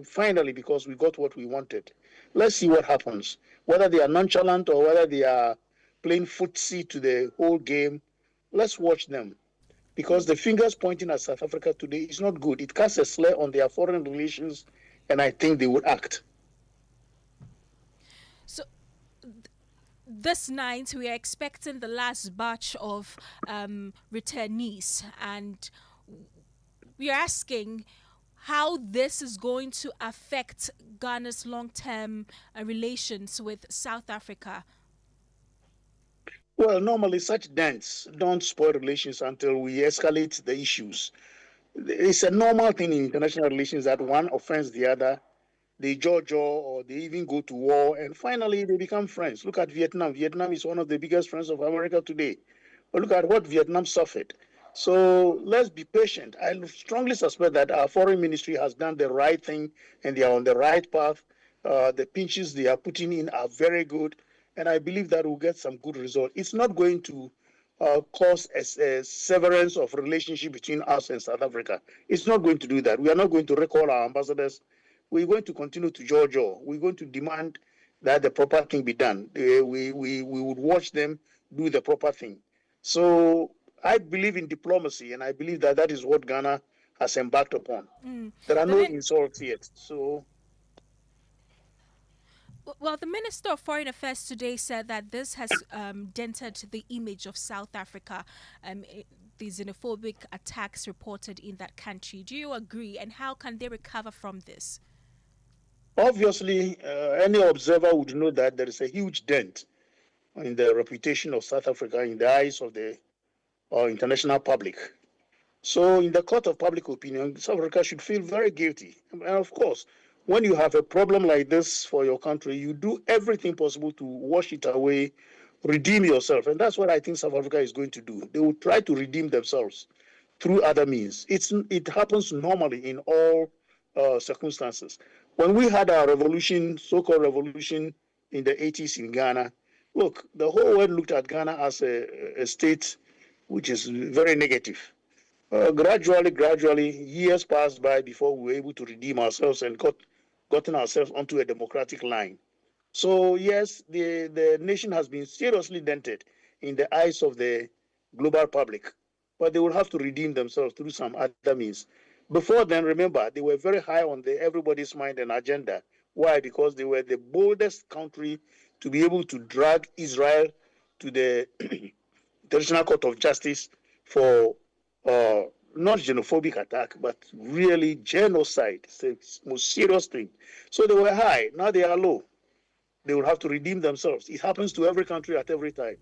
finally because we got what we wanted. Let's see what happens. Whether they are nonchalant or whether they are playing footsie to the whole game, let's watch them. Because the fingers pointing at South Africa today is not good. It casts a slur on their foreign relations, and I think they would act. So this night we are expecting the last batch of returnees, and we are asking how this is going to affect Ghana's long-term relations with South Africa. Well, normally such dents don't spoil relations until we escalate the issues. It's a normal thing in international relations that one offends the other, they jaw or they even go to war, and finally they become friends. Look at Vietnam. Vietnam is one of the biggest friends of America today. But look at what Vietnam suffered. So let's be patient. I strongly suspect that our foreign ministry has done the right thing and they are on the right path. The pinches they are putting in are very good, and I believe that we'll get some good result. It's not going to cause a severance of relationship between us and South Africa. It's not going to do that. We are not going to recall our ambassadors. We're going to continue to jaw. We're going to demand that the proper thing be done. We would watch them do the proper thing. So I believe in diplomacy, and I believe that that is what Ghana has embarked upon. There are no insults yet. So, well, the Minister of Foreign Affairs today said that this has dented the image of South Africa, the xenophobic attacks reported in that country. Do you agree? And how can they recover from this? Obviously, any observer would know that there is a huge dent in the reputation of South Africa in the eyes of the international public. So in the court of public opinion, South Africa should feel very guilty. And of course, when you have a problem like this for your country, you do everything possible to wash it away, redeem yourself. And that's what I think South Africa is going to do. They will try to redeem themselves through other means. It happens normally in all circumstances. When we had our revolution, so-called revolution in the 80s in Ghana, look, the whole world looked at Ghana as a state which is very negative. Gradually, years passed by before we were able to redeem ourselves and gotten ourselves onto a democratic line. So yes, the nation has been seriously dented in the eyes of the global public, but they will have to redeem themselves through some other means. Before then, remember, they were very high on everybody's mind and agenda. Why? Because they were the boldest country to be able to drag Israel to the International Court of Justice for not xenophobic attack, but really genocide. It's the most serious thing. So they were high, now they are low. They will have to redeem themselves. It happens to every country at every time.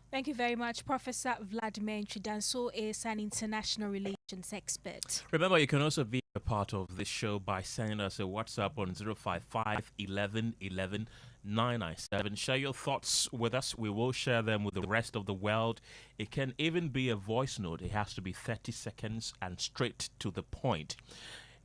Thank you very much. Professor Vladimir Chidanso is an international relations expert. Remember, you can also be a part of this show by sending us a WhatsApp on 055 11 11 997. Share your thoughts with us. We will share them with the rest of the world. It can even be a voice note. It has to be 30 seconds and straight to the point.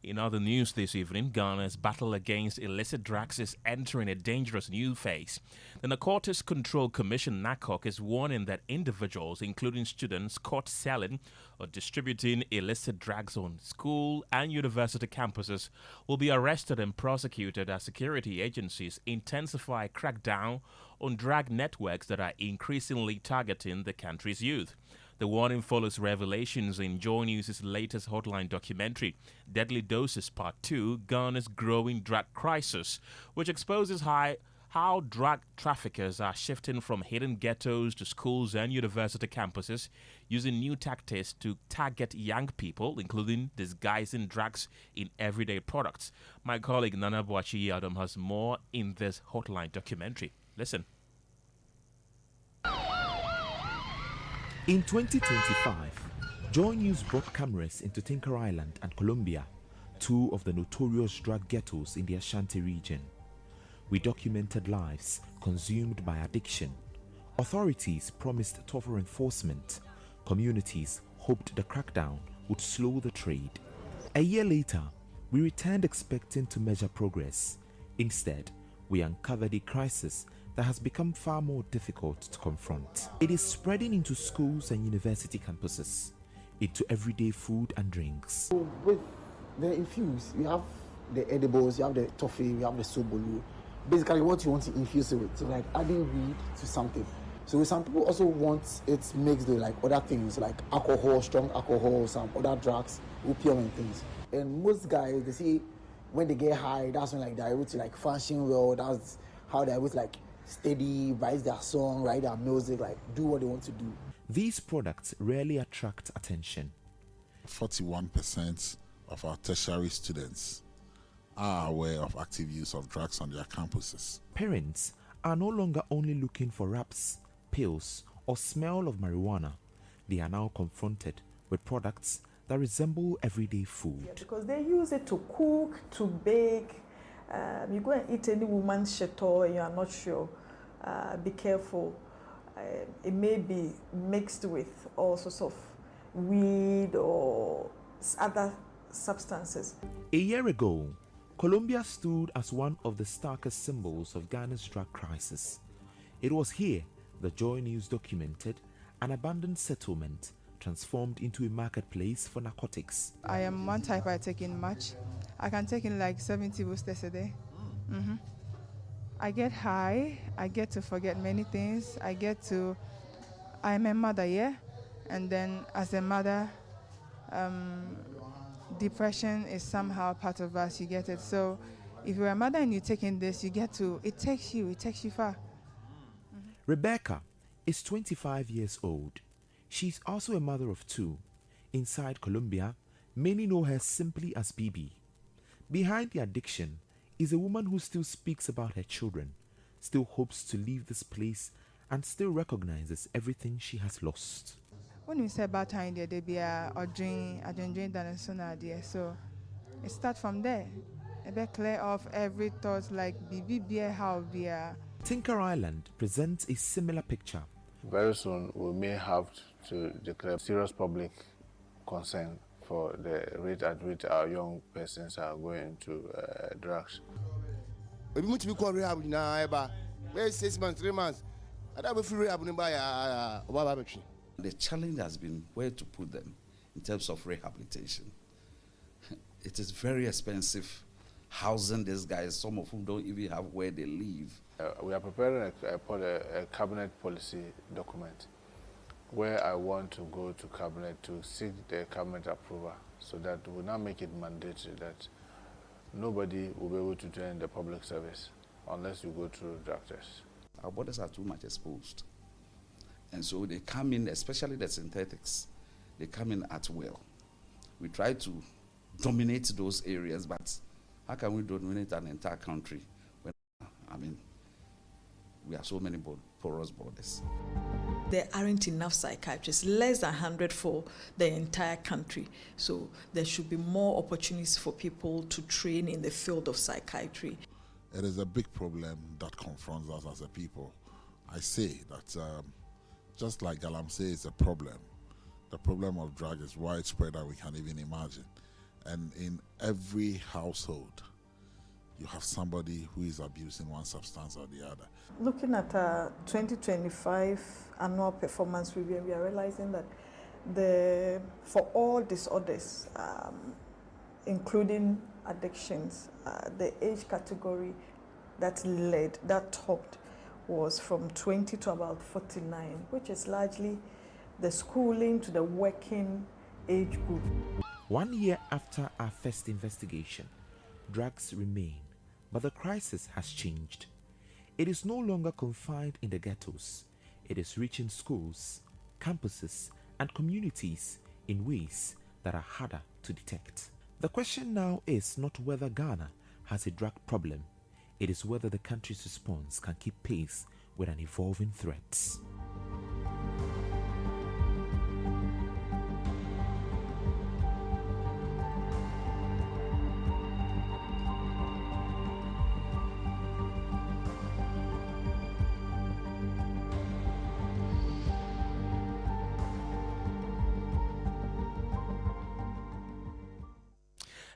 In other news this evening, Ghana's battle against illicit drugs is entering a dangerous new phase. The Narcotics Control Commission, NACOC, is warning that individuals, including students, caught selling or distributing illicit drugs on school and university campuses will be arrested and prosecuted as security agencies intensify crackdown on drug networks that are increasingly targeting the country's youth. The warning follows revelations in Joy News' latest Hotline documentary, Deadly Doses Part 2, Ghana's Growing Drug Crisis, which exposes how drug traffickers are shifting from hidden ghettos to schools and university campuses, using new tactics to target young people, including disguising drugs in everyday products. My colleague Nana Boachi Adam has more in this Hotline documentary. Listen. In 2025, Joy News brought cameras into Tinker Island and Colombia, two of the notorious drug ghettos in the Ashanti region. We documented lives consumed by addiction. Authorities promised tougher enforcement. Communities hoped the crackdown would slow the trade. A year later, we returned expecting to measure progress. Instead, we uncovered a crisis that has become far more difficult to confront. It is spreading into schools and university campuses, into everyday food and drinks. With the infused, you have the edibles, you have the toffee, you have the sobolu. Basically, what you want to infuse it with, so like adding weed to something. So some people also want it mixed with like other things, like alcohol, strong alcohol, some other drugs, opium and things. And most guys, they say when they get high, that's when like they're able to like function well. That's how they're able to like steady, write their song, write their music, like do what they want to do. These products rarely attract attention. 41% of our tertiary students are aware of active use of drugs on their campuses. Parents are no longer only looking for wraps, pills, or smell of marijuana. They are now confronted with products that resemble everyday food. Yeah, because they use it to cook, to bake. You go and eat any woman's chateau and you are not sure. Be careful. It may be mixed with all sorts of weed or other substances. A year ago, Colombia stood as one of the starkest symbols of Ghana's drug crisis. It was here that Joy News documented an abandoned settlement transformed into a marketplace for narcotics. I am one type I take in much. I can take in like 70 boosters a day. I get high, I get to forget many things. I'm a mother, yeah? And then as a mother, depression is somehow part of us, you get it. So if you're a mother and you're taking this, it takes you far. Rebecca is 25 years old. She's also a mother of two. Inside Colombia, many know her simply as Bibi. Behind the addiction is a woman who still speaks about her children, still hopes to leave this place, and still recognizes everything she has lost. When we say about time, there be a dream done sooner there. So it starts from there. A bit clear off every thought like Bibi how we are. Tinker Island presents a similar picture. Very soon we may have to declare serious public concern for the rate at which our young persons are going to drugs. We need to be called rehab now. 6 months, 3 months. The challenge has been where to put them in terms of rehabilitation. It is very expensive housing these guys, some of whom don't even have where they live. We are preparing a cabinet policy document where I want to go to cabinet to seek the cabinet approval so that we now make it mandatory that nobody will be able to join the public service unless you go through drug tests. Our borders are too much exposed. And so they come in, especially the synthetics, they come in at will. We try to dominate those areas, but how can we dominate an entire country when, we have so many porous borders? There aren't enough psychiatrists, less than 100 for the entire country. So there should be more opportunities for people to train in the field of psychiatry. It is a big problem that confronts us as a people. I say that just like Galam says, it's a problem. The problem of drug is widespread that we can't even imagine. And in every household, you have somebody who is abusing one substance or the other. Looking at 2025 annual performance review, we are realizing that for all disorders, including addictions, the age category that topped was from 20 to about 49, which is largely the schooling to the working age group. 1 year after our first investigation, drugs remain, but the crisis has changed. It is no longer confined in the ghettos. It is reaching schools, campuses, and communities in ways that are harder to detect. The question now is not whether Ghana has a drug problem, it is whether the country's response can keep pace with an evolving threat.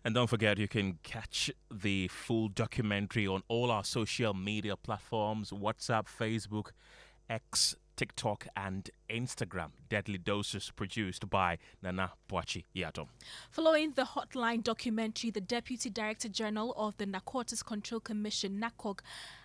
And don't forget, you can catch the full documentary on all our social media platforms: WhatsApp, Facebook, X, TikTok, and Instagram. Deadly Doses, produced by Nana Boachi Yato. Following the Hotline documentary, the Deputy Director General of the Narcotics Control Commission, NACOG,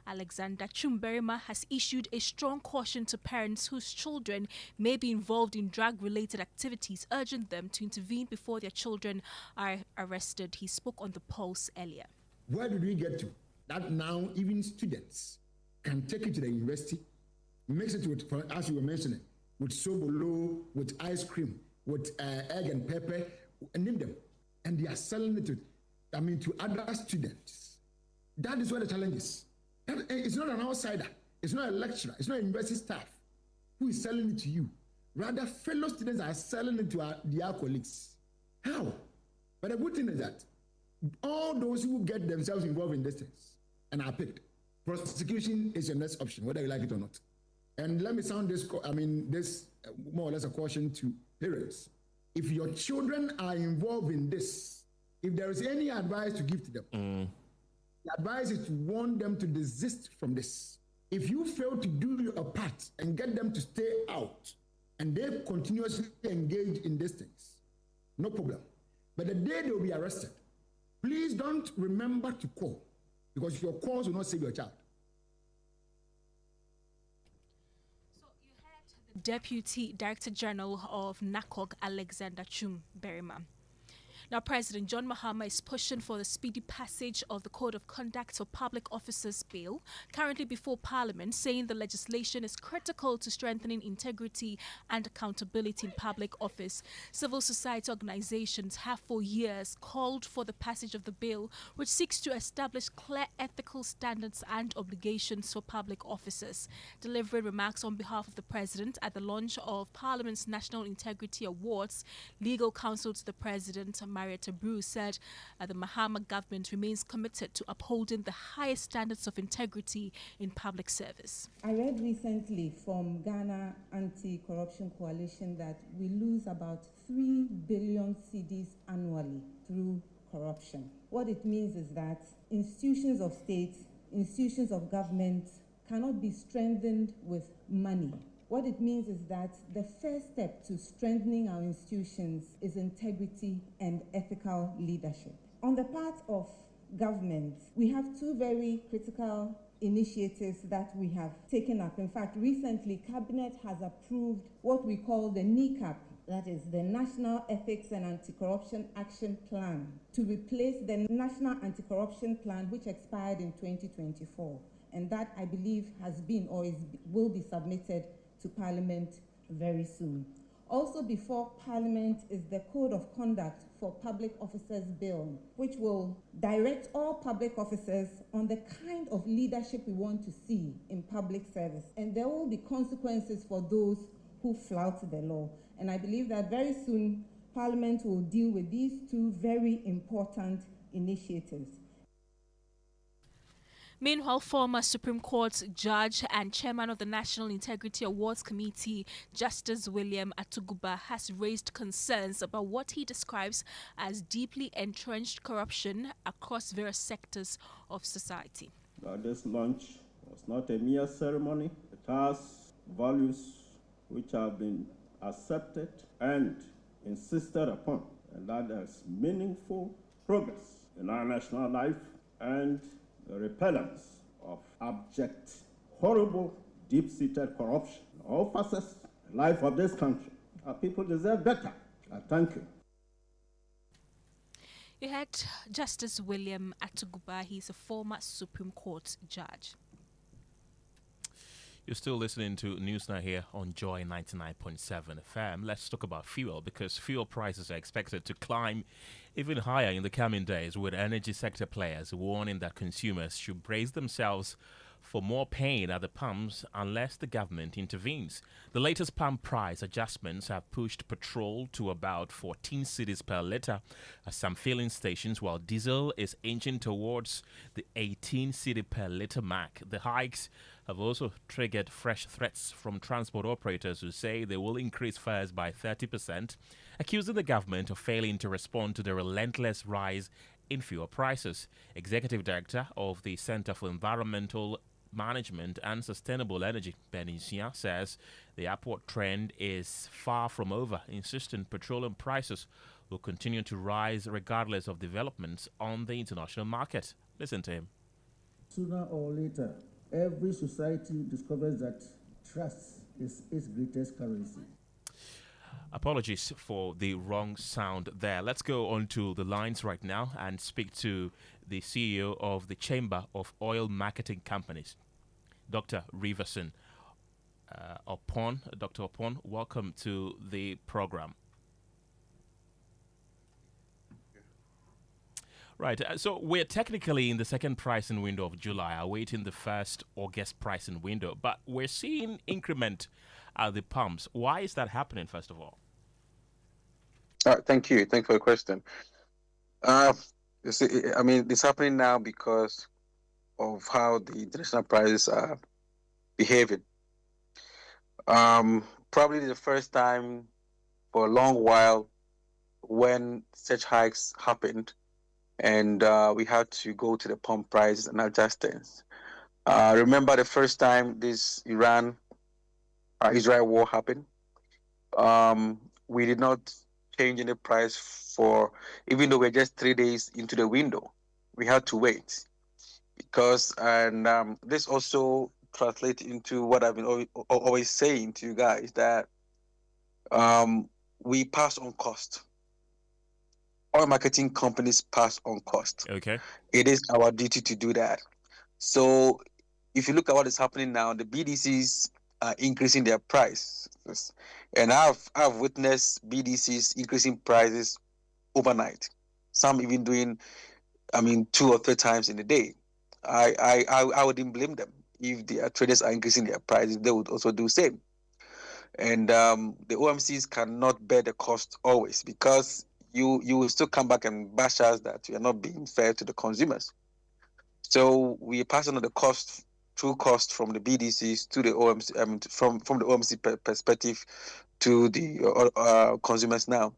Alexander Chumberima, has issued a strong caution to parents whose children may be involved in drug-related activities, urging them to intervene before their children are arrested. He spoke on the Pulse earlier. Where did we get to? That now even students can take it to the university, mix it with, as you were mentioning, with sobolo, with ice cream, with egg and pepper, and name them. And they are selling it to other students. That is where the challenge is. It's not an outsider. It's not a lecturer. It's not a university staff who is selling it to you. Rather, fellow students are selling it to their colleagues. How? But the good thing is that all those who get themselves involved in these things and are picked, prosecution is your next option, whether you like it or not. And let me sound this more or less a caution to parents. If your children are involved in this, if there is any advice to give to them, the advice is to warn them to desist from this. If you fail to do your part and get them to stay out, and they continuously engage in these things, no problem. But the day they will be arrested, please don't remember to call, because your calls will not save your child. Deputy Director General of NACOG, Alexander Chumberima. Now, President John Mahama is pushing for the speedy passage of the Code of Conduct for Public Officers Bill, currently before Parliament, saying the legislation is critical to strengthening integrity and accountability in public office. Civil society organizations have for years called for the passage of the bill, which seeks to establish clear ethical standards and obligations for public officers. Delivering remarks on behalf of the President at the launch of Parliament's National Integrity Awards, legal counsel to the President, Marietta Brew, said the Mahama government remains committed to upholding the highest standards of integrity in public service. I read recently from Ghana Anti-Corruption Coalition that we lose about 3 billion cedis annually through corruption. What it means is that institutions of state, institutions of government cannot be strengthened with money. What it means is that the first step to strengthening our institutions is integrity and ethical leadership. On the part of government, we have two very critical initiatives that we have taken up. In fact, recently, Cabinet has approved what we call the NECAP, that is the National Ethics and Anti-Corruption Action Plan, to replace the National Anti-Corruption Plan, which expired in 2024. And that, I believe, has been or will be submitted to Parliament very soon. Also before Parliament is the Code of Conduct for Public Officers Bill, which will direct all public officers on the kind of leadership we want to see in public service. And there will be consequences for those who flout the law. And I believe that very soon Parliament will deal with these two very important initiatives. Meanwhile, former Supreme Court judge and chairman of the National Integrity Awards Committee, Justice William Atuguba, has raised concerns about what he describes as deeply entrenched corruption across various sectors of society. This launch was not a mere ceremony. It has values which have been accepted and insisted upon, and that there's meaningful progress in our national life and the repellence of abject, horrible, deep-seated corruption in all facets of the life of this country. Our people deserve better. I thank you. You had Justice William Atuguba. He's a former Supreme Court judge. You're still listening to Newsnight here on Joy 99.7 FM. Let's talk about fuel, because fuel prices are expected to climb even higher in the coming days, with energy sector players warning that consumers should brace themselves for more pain at the pumps unless the government intervenes. The latest pump price adjustments have pushed petrol to about 14 cedis per litre at some filling stations, while diesel is inching towards the 18 cedi per litre mark. The hikes have also triggered fresh threats from transport operators who say they will increase fares by 30%, accusing the government of failing to respond to the relentless rise in fuel prices. Executive Director of the Center for Environmental Management and Sustainable Energy, Benisia, says the upward trend is far from over, insisting petroleum prices will continue to rise regardless of developments on the international market. Listen to him. Sooner or later, every society discovers that trust is its greatest currency. Apologies for the wrong sound there. Let's go on to the lines right now and speak to the CEO of the Chamber of Oil Marketing Companies, Dr. Riverson Opon. Dr. Opon, welcome to the program. Right, so we're technically in the second pricing window of July, awaiting the first August pricing window, but we're seeing increment at the pumps. Why is that happening, first of all? Thank you. Thank you for the question. I mean, it's happening now because of how the international prices are behaving. Probably the first time for a long while when such hikes happened, and we had to go to the pump prices and adjust things. Remember the first time this Israel war happened? We did not change any price for, even though we're just 3 days into the window, we had to wait because, and this also translates into what I've been always saying to you guys, that we pass on cost. Oil marketing companies pass on cost. Okay. It is our duty to do that. So if you look at what is happening now, the BDCs are increasing their prices. And I've witnessed BDCs increasing prices overnight. Some even doing, 2 or 3 times in a day. I wouldn't blame them. If the traders are increasing their prices, they would also do the same. And the OMCs cannot bear the cost always, because you will still come back and bash us that we are not being fair to the consumers. So we pass on the true cost from the BDCs to the OMC, from the OMC perspective to the consumers now.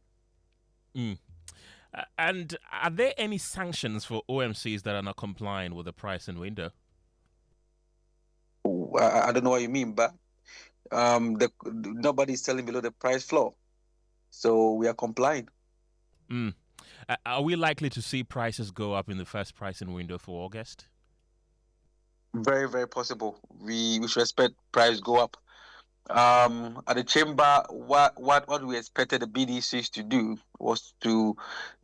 And are there any sanctions for OMCs that are not complying with the pricing window? I don't know what you mean, but nobody is selling below the price floor, so we are complying. Are we likely to see prices go up in the first pricing window for August? Very, very possible. We should expect price go up. At the chamber, what we expected the BDCs to do was to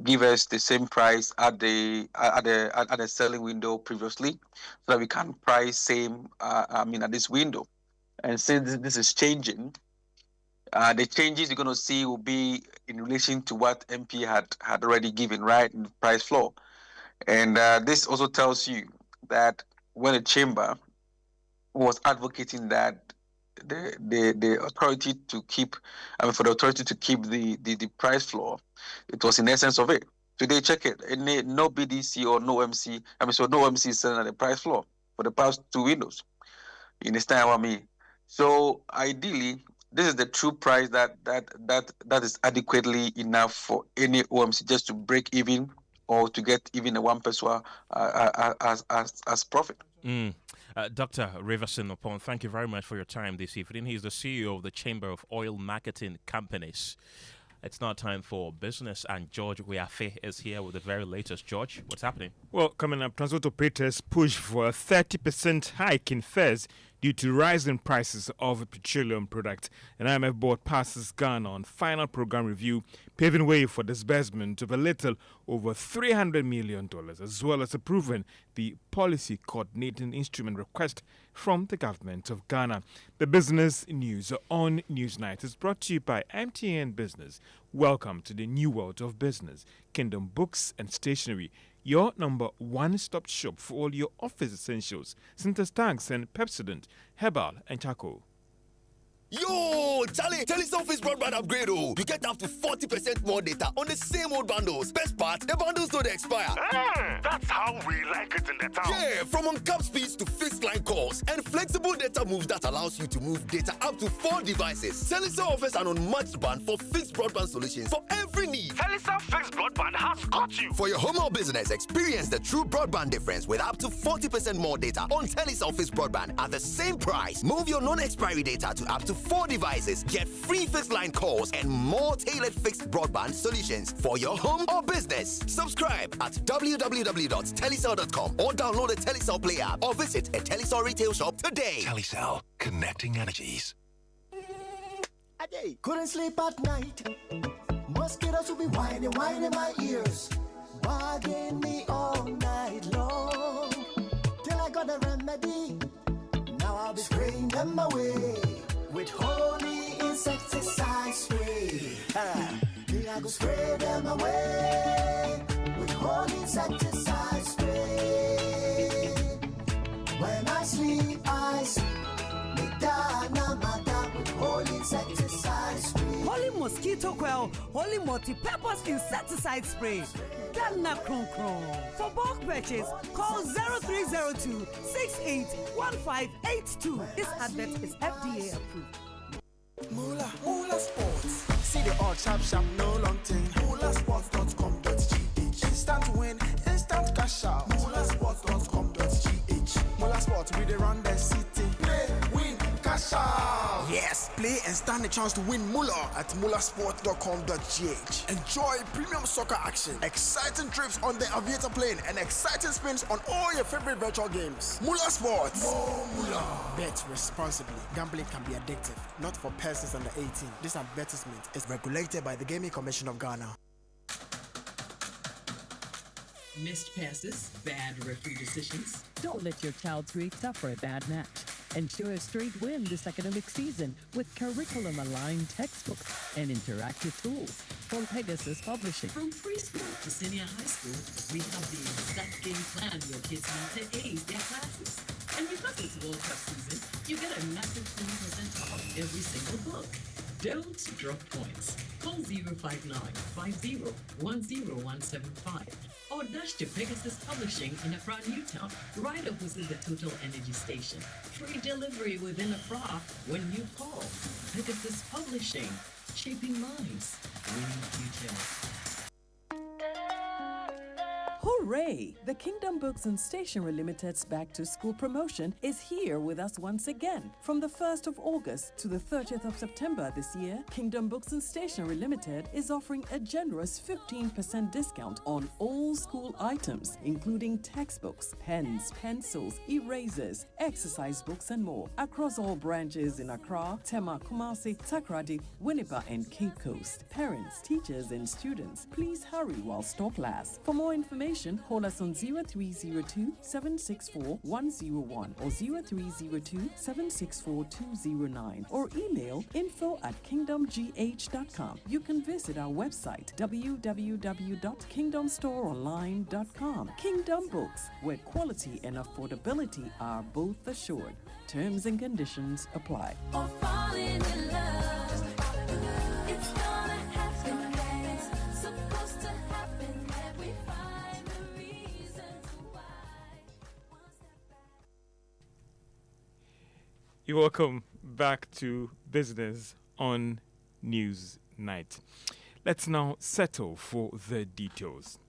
give us the same price at the selling window previously, so that we can price same. At this window. And since this is changing, the changes you're going to see will be in relation to what MP had already given, right, in the price floor. And this also tells you that when the chamber was advocating that the authority to keep, for the authority to keep the price floor, it was in essence of it. Today, check it. No BDC or no MC, no MC is selling at the price floor for the past 2 windows. You understand what I mean? So ideally, this is the true price that is adequately enough for any OMC just to break even or to get even a 1% as profit. Dr. Riverson Upon, thank you very much for your time this evening. He's the CEO of the Chamber of Oil Marketing Companies. It's now time for business, and George Weafe is here with the very latest. George, what's happening? Well, coming up, transport operators push for a 30% hike in fares due to rising prices of petroleum products. An IMF board passes Ghana on final program review, paving way for disbursement of a little over $300 million, as well as approving the policy coordinating instrument request from the government of Ghana. The business news on Newsnight is brought to you by MTN Business. Welcome to the new world of business. Kingdom Books and Stationery, your number one-stop shop for all your office essentials, Sinter's Tanks and Pepsodent, Herbal and Charcoal. Yo, Charlie, Telesurface broadband upgrade. You get up to 40% more data on the same old bundles. Best part, the bundles don't expire. That's how we like it in the town. Yeah, from on-cap speeds to fixed line calls and flexible data moves that allows you to move data up to 4 devices. Telecel offers an unmatched band for fixed broadband solutions for every need. Telecel fixed broadband has got you. For your home or business, experience the true broadband difference with up to 40% more data on Telecel fixed broadband at the same price. Move your non-expiry data to up to 4 devices, get free fixed line calls and more tailored fixed broadband solutions for your home or business. Subscribe at www.telecel.com or download the Telecel Play app or visit a Telecel retail shop today. Telecel, connecting energies. Couldn't sleep at night. Mosquitoes will be whining in my ears, bugging me all night long. Till I got a remedy. Now I'll be spraying them away with holy insecticide spray. Till I go spray them away with holy insecticide spray. When I sleep, I sleep. With holy insecticide spray. Holy mosquito coil, holy multi-purpose insecticide spray. Ghana Kron Kron. For bulk purchase, call 0302 681582. This advert is FDA approved. Moolah Sports. See the all sharp, no long thing. MoolahSports.com.gh. Instant win, instant cash out. MoolahSports.com.gh. Moolah Sports, we the run the city. Play, win, cash out. Yes, play and stand the chance to win Moolah at MoolahSports.com.gh. Enjoy premium soccer action, exciting trips on the aviator plane, and exciting spins on all your favorite virtual games. Moolah Sports. More Moolah. Bet responsibly. Gambling can be addictive. Not for persons under 18. This advertisement is regulated by the Gaming Commission of Ghana. Missed passes, bad referee decisions. Don't let your child's grade suffer a bad match. Ensure a straight win this academic season with curriculum-aligned textbooks and interactive tools from Pegasus Publishing. From preschool to senior high school, we have the exact game plan your kids need to ace their classes. And because it's World Cup season, you get a massive 20% off every single book. Don't drop points. Call 059-50-10175 or dash to Pegasus Publishing in Accra, Newtown, right opposite the Total Energy Station. Free delivery within Accra when you call. Pegasus Publishing, shaping minds, winning futures. Hooray! The Kingdom Books and Stationery Limited's Back to School promotion is here with us once again. From the 1st of August to the 30th of September this year, Kingdom Books and Stationery Limited is offering a generous 15% discount on all school items, including textbooks, pens, pencils, erasers, exercise books, and more, across all branches in Accra, Tema, Kumasi, Takoradi, Winneba, and Cape Coast. Parents, teachers, and students, please hurry while stock lasts. For more information, call us on 0302-764-101 or 0302-764-209 or email info@kingdomgh.com. You can visit our website www.kingdomstoreonline.com. Kingdom Books, where quality and affordability are both assured. Terms and conditions apply. You're welcome back to Business on News Night. Let's now settle for the details.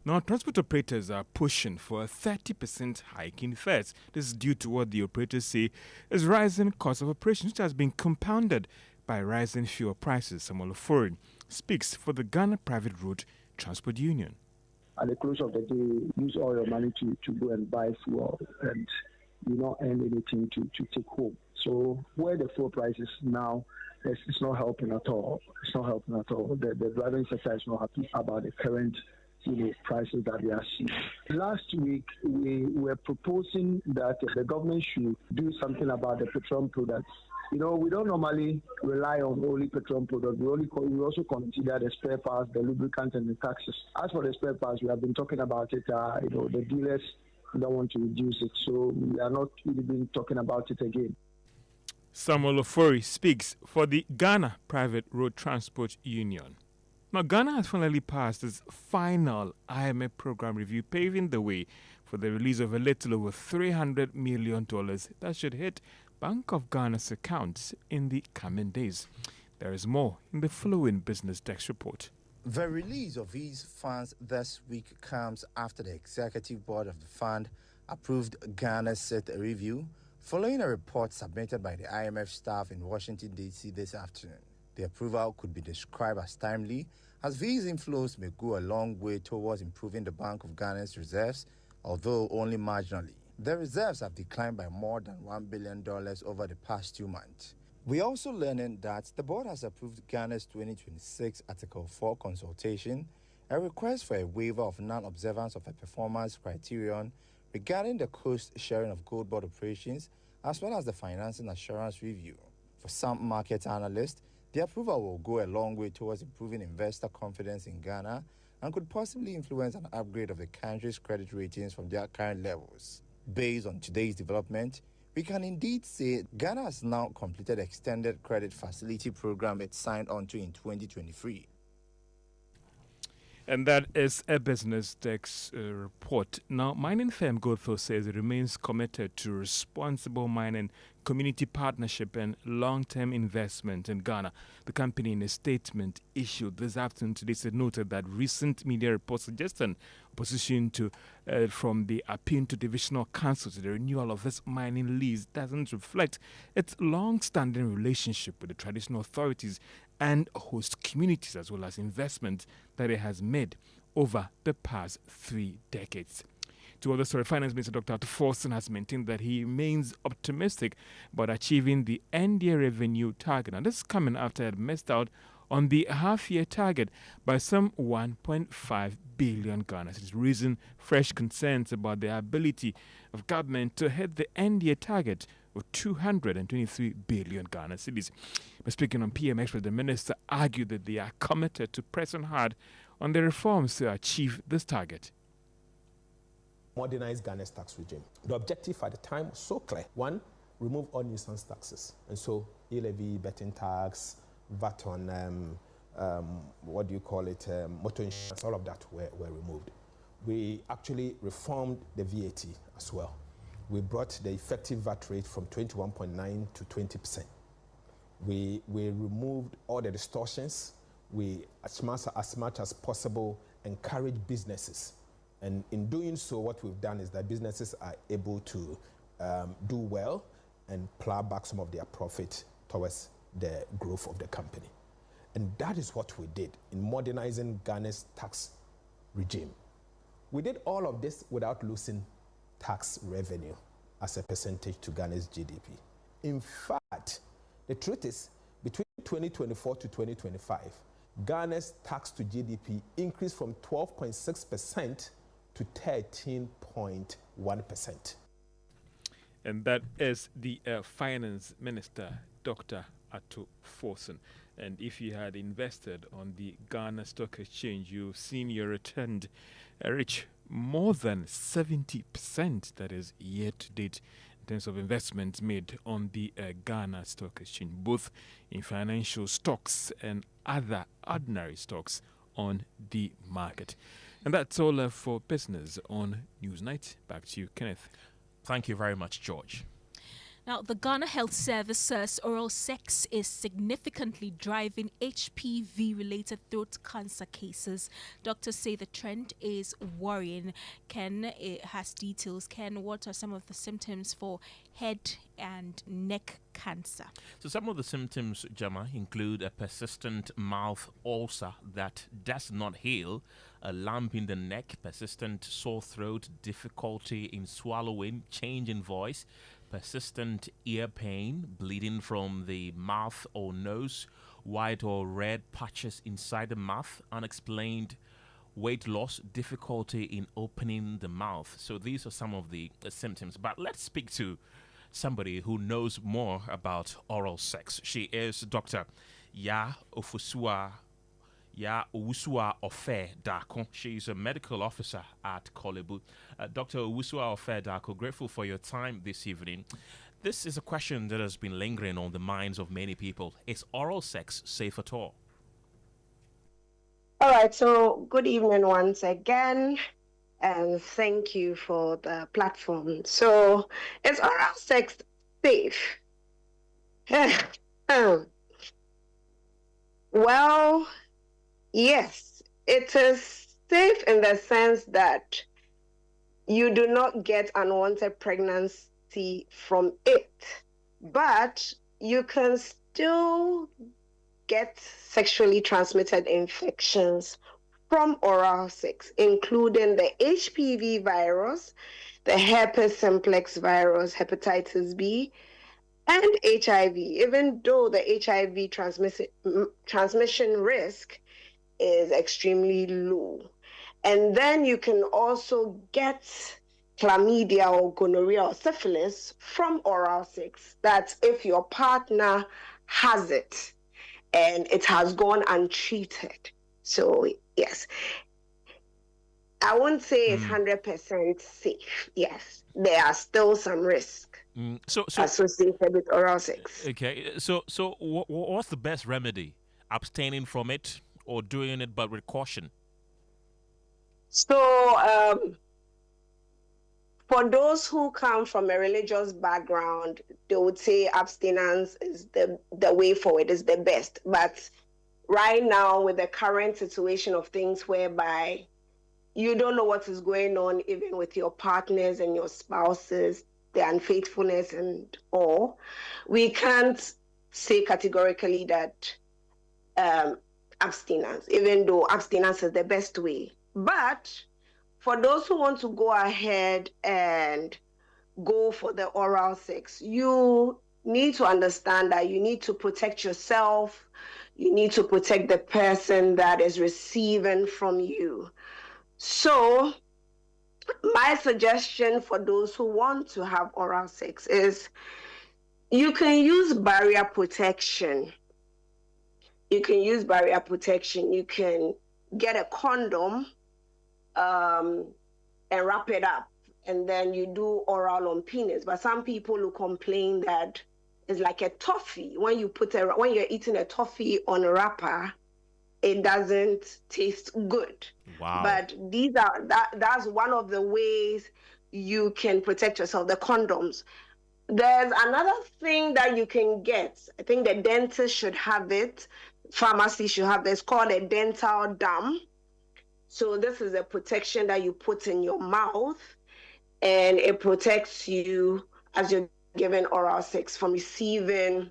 Now, transport operators are pushing for a 30% hike in fares. This is due to what the operators say is rising cost of operations, which has been compounded by rising fuel prices. Samuel Foreign speaks for the Ghana Private Road Transport Union. At the close of the day, use all your money to go and buy fuel, and you not earn anything to take home. So where the fuel prices now, it's not helping at all. It's not helping at all. The driving sector is not happy about the current prices that we are seeing. Last week, we were proposing that the government should do something about the petroleum products. We don't normally rely on only petroleum products. We also consider the spare parts, the lubricants, and the taxes. As for the spare parts, we have been talking about it. The dealers don't want to reduce it, so we are not really been talking about it again. Samuel Ofori speaks for the Ghana Private Road Transport Union. Now, Ghana has finally passed its final IMF program review, paving the way for the release of a little over $300 million that should hit Bank of Ghana's accounts in the coming days. There is more in the following Business Desk report. The release of these funds this week comes after the executive board of the fund approved Ghana's set review following a report submitted by the IMF staff in Washington, D.C. this afternoon. The approval could be described as timely, as these inflows may go a long way towards improving the Bank of Ghana's reserves, although only marginally. The reserves have declined by more than $1 billion over the past 2 months. We also learned that the board has approved Ghana's 2026 Article 4 consultation, a request for a waiver of non-observance of a performance criterion regarding the cost sharing of gold board operations, as well as the financing assurance review. For some market analysts, the approval will go a long way towards improving investor confidence in Ghana and could possibly influence an upgrade of the country's credit ratings from their current levels. Based on today's development, we can indeed say Ghana has now completed the extended credit facility program it signed onto in 2023. And that is a Business Desk report. Now, mining firm Govt says it remains committed to responsible mining, community partnership, and long-term investment in Ghana. The company, in a statement issued this afternoon today, said noted that recent media reports suggesting opposition to from the Appiah to Divisional Council to the renewal of this mining lease doesn't reflect its long-standing relationship with the traditional authorities and host communities, as well as investment that it has made over the past 3 decades. To other story, Finance Minister Dr. Ato Forson has maintained that he remains optimistic about achieving the end-year revenue target. And this is coming after it missed out on the half-year target by some 1.5 billion Ghana. It has raising fresh concerns about the ability of government to hit the end-year target of 223 billion Ghana cedis. But speaking on PMX, the minister argued that they are committed to pressing hard on the reforms to achieve this target. Modernize Ghana's tax regime. The objective at the time was so clear. 1, remove all nuisance taxes. And so, e-levy, betting tax, VAT on what do you call it, motor insurance, all of that were removed. We actually reformed the VAT as well. We brought the effective VAT rate from 21.9 to 20%. We removed all the distortions. We, as much as possible, encourage businesses. And in doing so, what we've done is that businesses are able to do well and plow back some of their profit towards the growth of the company. And that is what we did in modernizing Ghana's tax regime. We did all of this without losing tax revenue as a percentage to Ghana's GDP. In fact, the truth is, between 2024 to 2025, Ghana's tax to GDP increased from 12.6% to 13.1%. And that is the Finance Minister, Dr. Ato Forson. And if you had invested on the Ghana Stock Exchange, you've seen your return reach more than 70%, that is year to date, in terms of investments made on the Ghana Stock Exchange, both in financial stocks and other ordinary stocks on the market. And that's all for business on Newsnight. Back to you, Kenneth. Thank you very much, George. Now, the Ghana Health Service says oral sex is significantly driving HPV-related throat cancer cases. Doctors say the trend is worrying. Ken has details. Ken, what are some of the symptoms for head and neck cancer? So some of the symptoms, Gemma, include a persistent mouth ulcer that does not heal, a lump in the neck, persistent sore throat, difficulty in swallowing, change in voice, persistent ear pain, bleeding from the mouth or nose, white or red patches inside the mouth, unexplained weight loss, difficulty in opening the mouth. So these are some of the symptoms. But let's speak to somebody who knows more about oral sex. She is Dr. Owusua Ofe Dako. She's a medical officer at Kolebu. Dr. Owusua Ofe Dako, grateful for your time this evening. This is a question that has been lingering on the minds of many people. Is oral sex safe at all? All right, so good evening once again, and thank you for the platform. So, is oral sex safe? Well, yes, it is safe in the sense that you do not get unwanted pregnancy from it, but you can still get sexually transmitted infections from oral sex, including the HPV virus, the herpes simplex virus, hepatitis B, and HIV, even though the HIV transmission risk is extremely low. And then you can also get chlamydia or gonorrhea or syphilis from oral sex. That's if your partner has it and it has gone untreated. So yes, I won't say it's 100% safe. Yes, there are still some risks associated with oral sex. Okay, so what's the best remedy? Abstaining from it or doing it but with caution? So for those who come from a religious background, they would say abstinence is the way forward, is the best. But right now, with the current situation of things whereby you don't know what is going on even with your partners and your spouses, the unfaithfulness and all, we can't say categorically that abstinence, even though abstinence is the best way. But for those who want to go ahead and go for the oral sex, you need to understand that you need to protect yourself. You need to protect the person that is receiving from you. So my suggestion for those who want to have oral sex is you can use barrier protection. You can use barrier protection. You can get a condom and wrap it up, and then you do oral on penis. But some people who complain that is like a toffee. When you're eating a toffee on a wrapper, it doesn't taste good. Wow. But that's one of the ways you can protect yourself, the condoms. There's another thing that you can get. I think the dentist should have it. Pharmacy should have it. It's called a dental dam. So this is a protection that you put in your mouth, and it protects you as you're given oral sex from receiving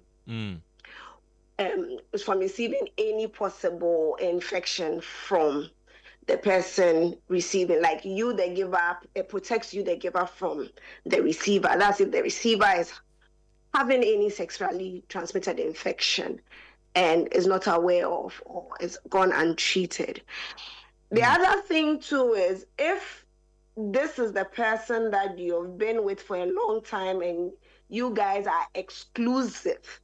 any possible infection from the person receiving. Like you, the giver, it protects you, the giver, from the receiver. That's if the receiver is having any sexually transmitted infection and is not aware of or is gone untreated. The other thing too is if this is the person that you've been with for a long time and you guys are exclusive,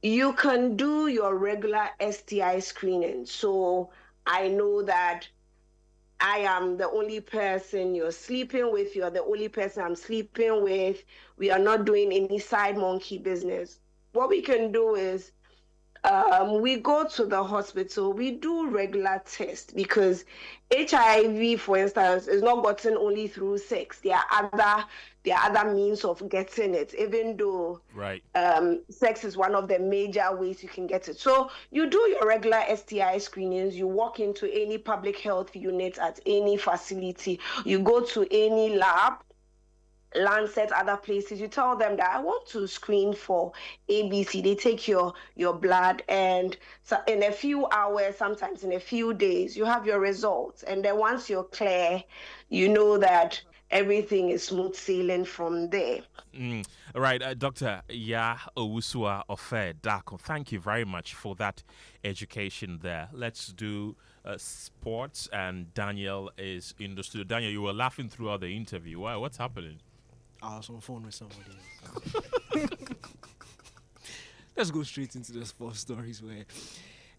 you can do your regular STI screening. So I know that I am the only person you're sleeping with, you're the only person I'm sleeping with. We are not doing any side monkey business. What we can do is we go to the hospital, we do regular tests, because HIV, for instance, is not gotten only through sex. There are other means of getting it, even though sex is one of the major ways you can get it. So you do your regular STI screenings, you walk into any public health unit at any facility, you go to any lab, Lancet, other places, you tell them that I want to screen for ABC. They take your blood, and so in a few hours, sometimes in a few days, you have your results. And then once you're clear, you know that everything is smooth sailing from there. All right, Dr. Ya Owusua Ofe Dako, thank you very much for that education there. Let's do sports, and Daniel is in the studio. Daniel, you were laughing throughout the interview. Why? What's happening? I was on the phone with somebody. Let's go straight into the sports stories, where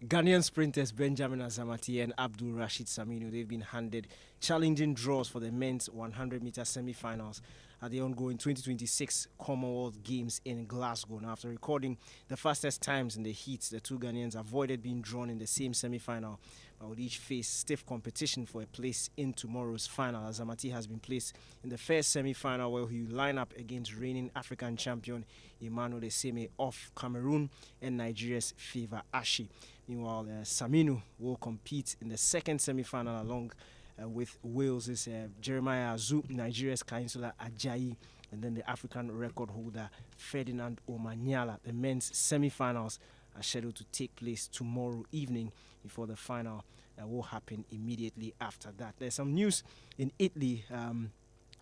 Ghanaian sprinters Benjamin Azamati and Abdul Rashid Saminu, they've been handed challenging draws for the men's 100-meter semi-finals at the ongoing 2026 Commonwealth Games in Glasgow. Now, after recording the fastest times in the heats, the two Ghanaians avoided being drawn in the same semi-final, but would each face stiff competition for a place in tomorrow's final. Azamati has been placed in the first semi-final, where he will line up against reigning African champion Emmanuel Eseme of Cameroon and Nigeria's Favor Ashi. Meanwhile, Saminu will compete in the second semi-final along with Wales' Jeremiah Azu, Nigeria's Kainsula Ajayi, and then the African record holder Ferdinand Omanyala. The men's semi-finals are scheduled to take place tomorrow evening before the final will happen immediately after that. There's some news in Italy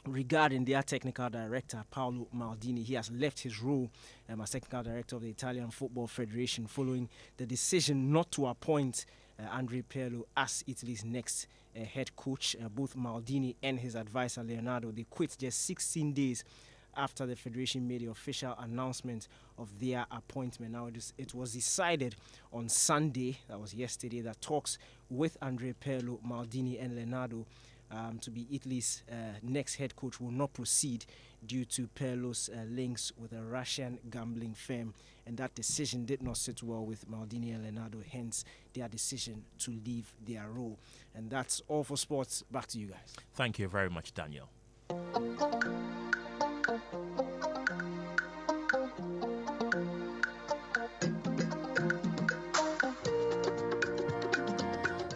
regarding their technical director, Paolo Maldini. He has left his role as technical director of the Italian Football Federation following the decision not to appoint Andrea Pirlo as Italy's next head coach. Both Maldini and his advisor Leonardo, they quit just 16 days after the federation made the official announcement of their appointment. Now, it was decided on Sunday, that was yesterday, that talks with Andrea Pirlo, Maldini and Leonardo to be Italy's next head coach will not proceed due to Pirlo's links with a Russian gambling firm. And that decision did not sit well with Maldini and Leonardo, hence their decision to leave their role. And that's all for sports. Back to you guys. Thank you very much, Daniel.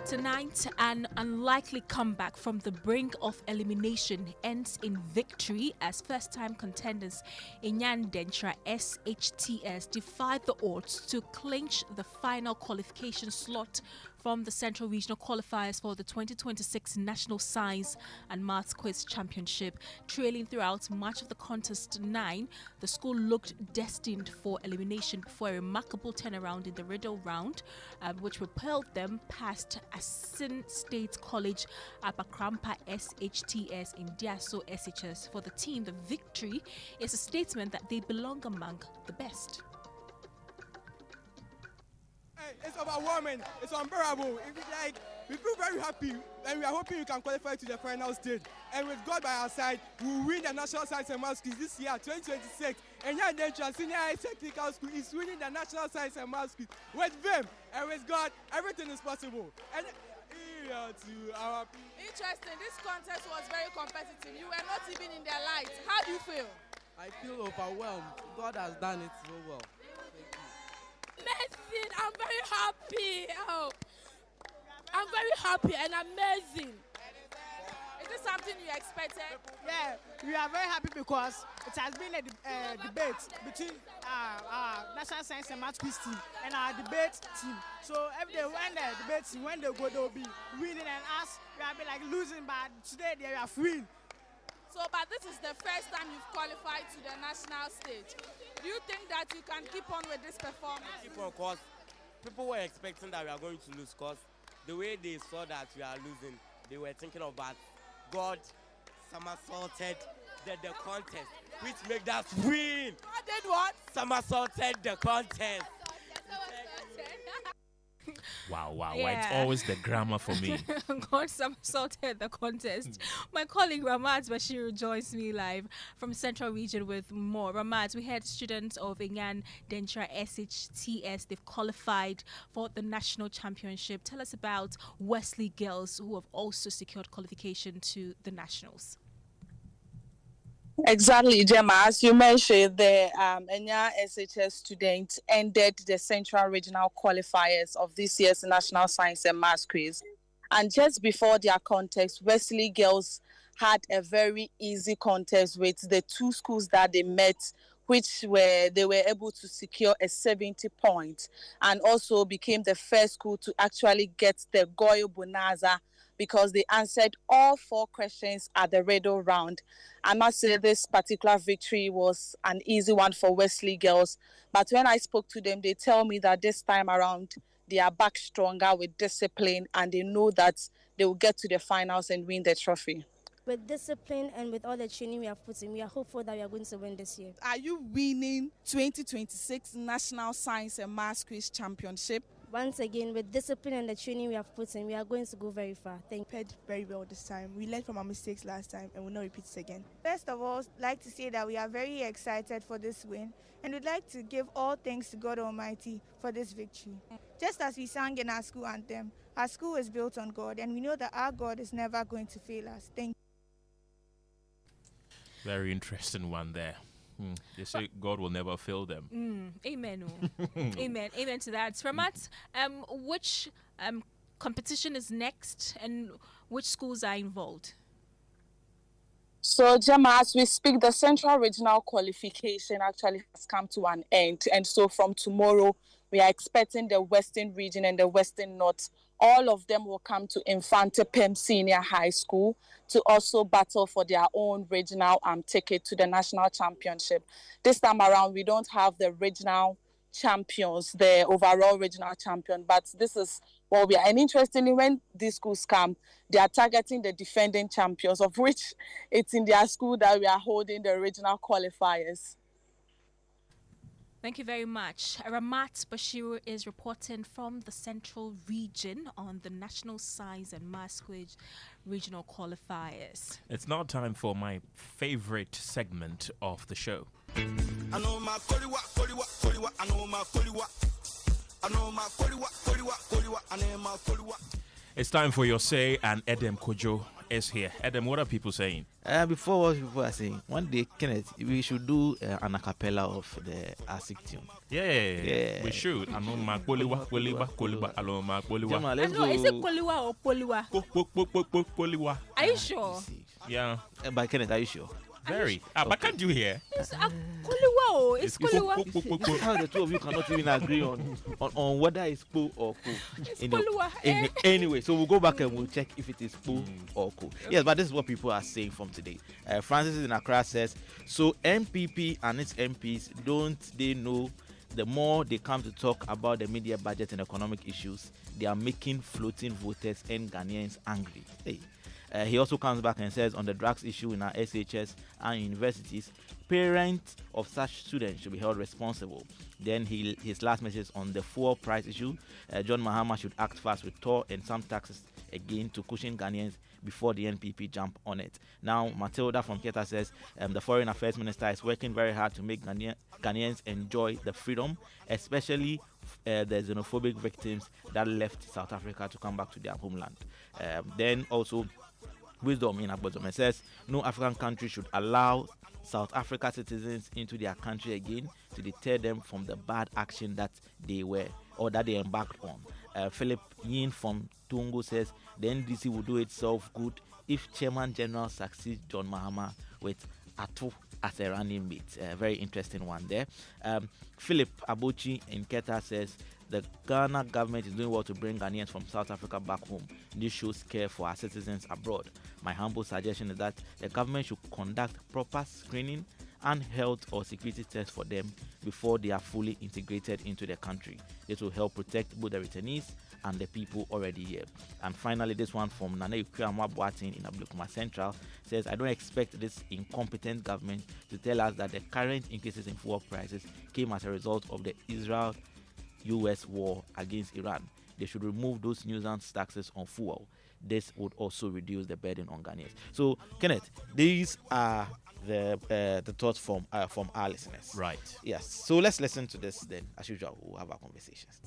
Tonight, an unlikely comeback from the brink of elimination ends in victory as first-time contenders Inyan Dentra SHTS defied the odds to clinch the final qualification slot from the Central Regional Qualifiers for the 2026 National Science and Maths Quiz Championship. Trailing throughout much of the contest 9, the school looked destined for elimination before a remarkable turnaround in the riddle round, which propelled them past Asin State College Apakrampa SHTS in Diaso SHS. For the team, the victory is a statement that they belong among the best. It's overwhelming. It's unbearable. We feel very happy, and we are hoping we can qualify to the final stage. and with God by our side, we will win the National Science and Maths Quiz this year, 2026. And Young Dentra Senior High Technical School is winning the National Science and Maths Quiz. With them and with God, everything is possible. And Interesting. This contest was very competitive. You were not even in their light. How do you feel? I feel overwhelmed. God has done it so well. Amazing. I'm very happy. Oh, I'm very happy and amazing. Is this something you expected? Yeah, we are very happy because it has been a debate between our National Science and Maths Quiz team and our debate team. So every day when the debate team, when they go, they'll be winning, and us, we have been like losing, but today they are free. So, but this is the first time you've qualified to the national stage. Do you think that you can keep on with this performance? Keep on, because people were expecting that we are going to lose, because the way they saw that we are losing, they were thinking of that God somersaulted the contest, which made us win. God did what? Somersaulted the contest. Wow. Yeah. It's always the grammar for me. God somersaulted the contest. My colleague Ramat Bashir joins me live from Central Region with more. Ramat, we had students of Inyan Dentra SHTS. They've qualified for the national championship. Tell us about Wesley Girls, who have also secured qualification to the nationals. Exactly, Gemma. As you mentioned, the Enya SHS students ended the Central Regional qualifiers of this year's National Science and Maths Quiz. And just before their contest, Wesley Girls had a very easy contest with the two schools that they met, which they were able to secure a 70 points, and also became the first school to actually get the Goyo Bonanza, because they answered all 4 questions at the riddle round. I must say this particular victory was an easy one for Wesley Girls. But when I spoke to them, they tell me that this time around, they are back stronger with discipline, and they know that they will get to the finals and win the trophy. With discipline and with all the training we have put in, we are hopeful that we are going to win this year. Are you winning 2026 National Science and Maths Quiz Championship? Once again, with discipline and the training we have put in, we are going to go very far. Thank you. Played very well this time. We learned from our mistakes last time and will not repeat it again. First of all, I'd like to say that we are very excited for this win, and we'd like to give all thanks to God Almighty for this victory. Just as we sang in our school anthem, our school is built on God, and we know that our God is never going to fail us. Thank you. Very interesting one there. They say God will never fail them. Amen. Amen. Amen to that. Ramat, which competition is next, and which schools are involved? So, Gemma, as we speak, the Central Regional qualification actually has come to an end. And so from tomorrow, we are expecting the Western Region and the Western North. All of them will come to Infante Pem Senior High School to also battle for their own regional ticket to the national championship. This time around, we don't have the regional champions, the overall regional champion, but this is what we are. And interestingly, when these schools come, they are targeting the defending champions, of which it's in their school that we are holding the regional qualifiers. Thank you very much. Ramat Bashir is reporting from the Central Region on the National Science and Maths Quiz regional qualifiers. It's now time for my favorite segment of the show. It's time for your say, and Edem Kojo is here. Edem, what are people saying? Before what people are saying, one day, Kenneth, we should do an a cappella of the ASIC tune. Yeah, we should. Anoma Poliwa, Aloma Poliwa. I know, is it Poliwa or Poliwa? Poliwa. Are you sure? Yeah. But Kenneth, are you sure? Very. But can't you hear? It's Poliwa. It's Poliwa. How the two of you cannot even agree on whether it's Po or Ko. It's Poliwa. Anyway, so we'll go back and we'll check if it is Po or Ko. Yes, but this is what people are saying from today. Francis in Accra says, so MPP and its MPs, don't they know the more they come to talk about the media budget and economic issues, they are making floating voters and Ghanaians angry. Hey. He also comes back and says on the drugs issue in our SHS and universities, parents of such students should be held responsible. Then his last message on the fuel price issue, John Mahama should act fast with toll and some taxes again to cushion Ghanaians before the NPP jump on it. Now, Matilda from Keta says the Foreign Affairs Minister is working very hard to make Ghanaians enjoy the freedom, especially the xenophobic victims that left South Africa to come back to their homeland. Then also, Wisdom in Abozome says no African country should allow South Africa citizens into their country again to deter them from the bad action that they embarked on. Philip Yin from Tungu says the NDC will do itself good if Chairman General succeeds John Mahama with Ato as a running mate. Very interesting one there. Philip Abuchi in Keta says the Ghana government is doing well to bring Ghanaians from South Africa back home. This shows care for our citizens abroad. My humble suggestion is that the government should conduct proper screening and health or security tests for them before they are fully integrated into the country. This will help protect both the returnees and the people already here. And finally, this one from Nana Ikuama Boatin in Ablekuma Central says, I don't expect this incompetent government to tell us that the current increases in fuel prices came as a result of the Israel-US war against Iran. They should remove those nuisance taxes on fuel. This would also reduce the burden on Ghanaians. So, Kenneth, these are the thoughts from our listeners. Right. Yes. So let's listen to this then. As usual, we'll have our conversations.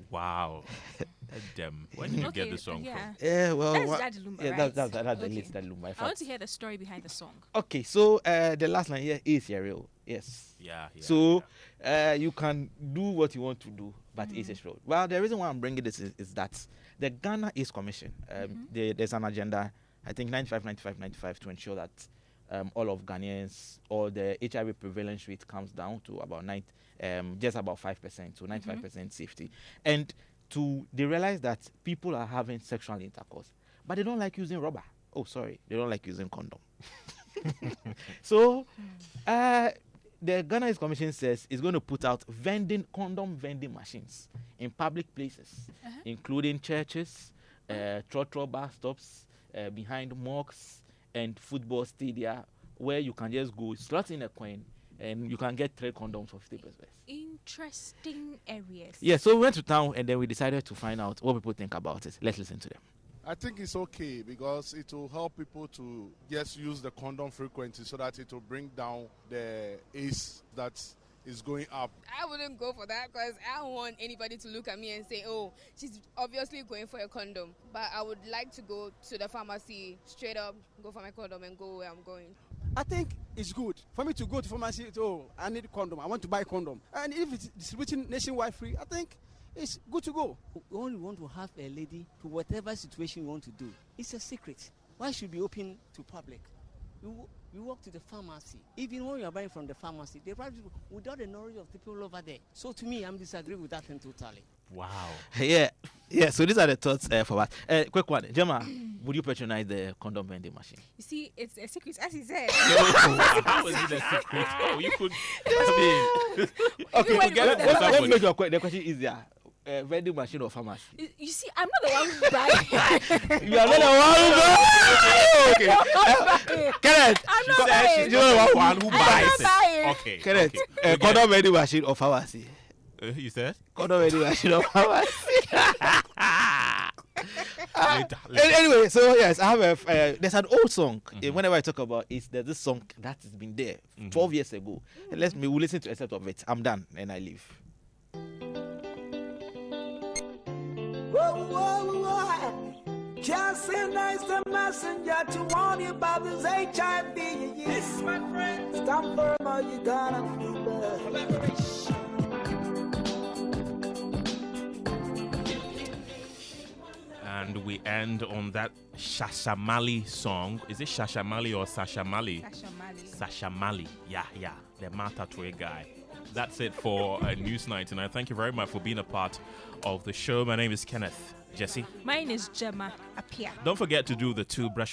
Wow. When did you get the song from? Yeah, well, that's Daddy Lumba, yeah, right? that's the late Daddy Lumba. I want to hear the story behind the song. Okay, so the last line here is real. Yes. Yeah. So you can do what you want to do, but it's a road. Well, the reason why I'm bringing this is that the Ghana Ace Commission, there's an agenda, I think 95 to ensure that all of Ghanaians, or the HIV prevalence rate comes down to about just about 5%, so 95% safety. And they realize that people are having sexual intercourse, but they don't like using rubber. Oh, sorry, they don't like using condom. So the Ghana Ace Commission says it's going to put out condom vending machines in public places, including churches, trotro bus stops, behind mosques and football stadia, where you can just go slot in a coin and you can get 3 condoms for 50 pesos. Interesting areas. Yeah, so we went to town and then we decided to find out what people think about it. Let's listen to them. I think it's okay because it will help people to just use the condom frequency so that it will bring down the ACE that is going up. I wouldn't go for that because I don't want anybody to look at me and say, oh, she's obviously going for a condom. But I would like to go to the pharmacy straight up, go for my condom and go where I'm going. I think it's good for me to go to pharmacy. Oh, I need a condom. I want to buy a condom. And if it's distributing nationwide free, I think it's good to go. We only want to have a lady to whatever situation you want to do. It's a secret. Why should be open to public? You walk to the pharmacy. Even when you are buying from the pharmacy, they probably without the knowledge of people over there. So to me, I'm disagreeing with that thing totally. Wow. Yeah. So these are the thoughts for us. Quick one, Gemma, would you patronize the condom vending machine? You see, it's a secret, as he said. How is it a secret? Oh, you could. Okay, let's make the question easier. Vending machine or pharmacy? You see, I'm not the one who buys. You are not the one who buys. Okay. Kenneth, I'm not buying. You're not the one who buys it. Okay. Kenneth, condom vending machine or pharmacy? You said? Condom vending machine or pharmacy? Anyway, so yes, I have there's an old song. Whenever I talk about it, there's this song that has been there 12 years ago. And we'll listen to a set of it. I'm done and I leave. Just send nice the messenger to warn you about this HIV. Yes, my friend. Stop firm or you gonna feel And we end on that Shashamali song. Is it Shashamali or Sashamali? Sashamali. Yeah. The Mata Toy guy. That's it for News 99. Thank you very much for being a part of the show. My name is Kenneth. Gyasi. Mine is Gemma. Appiah. Don't forget to do the 2 brush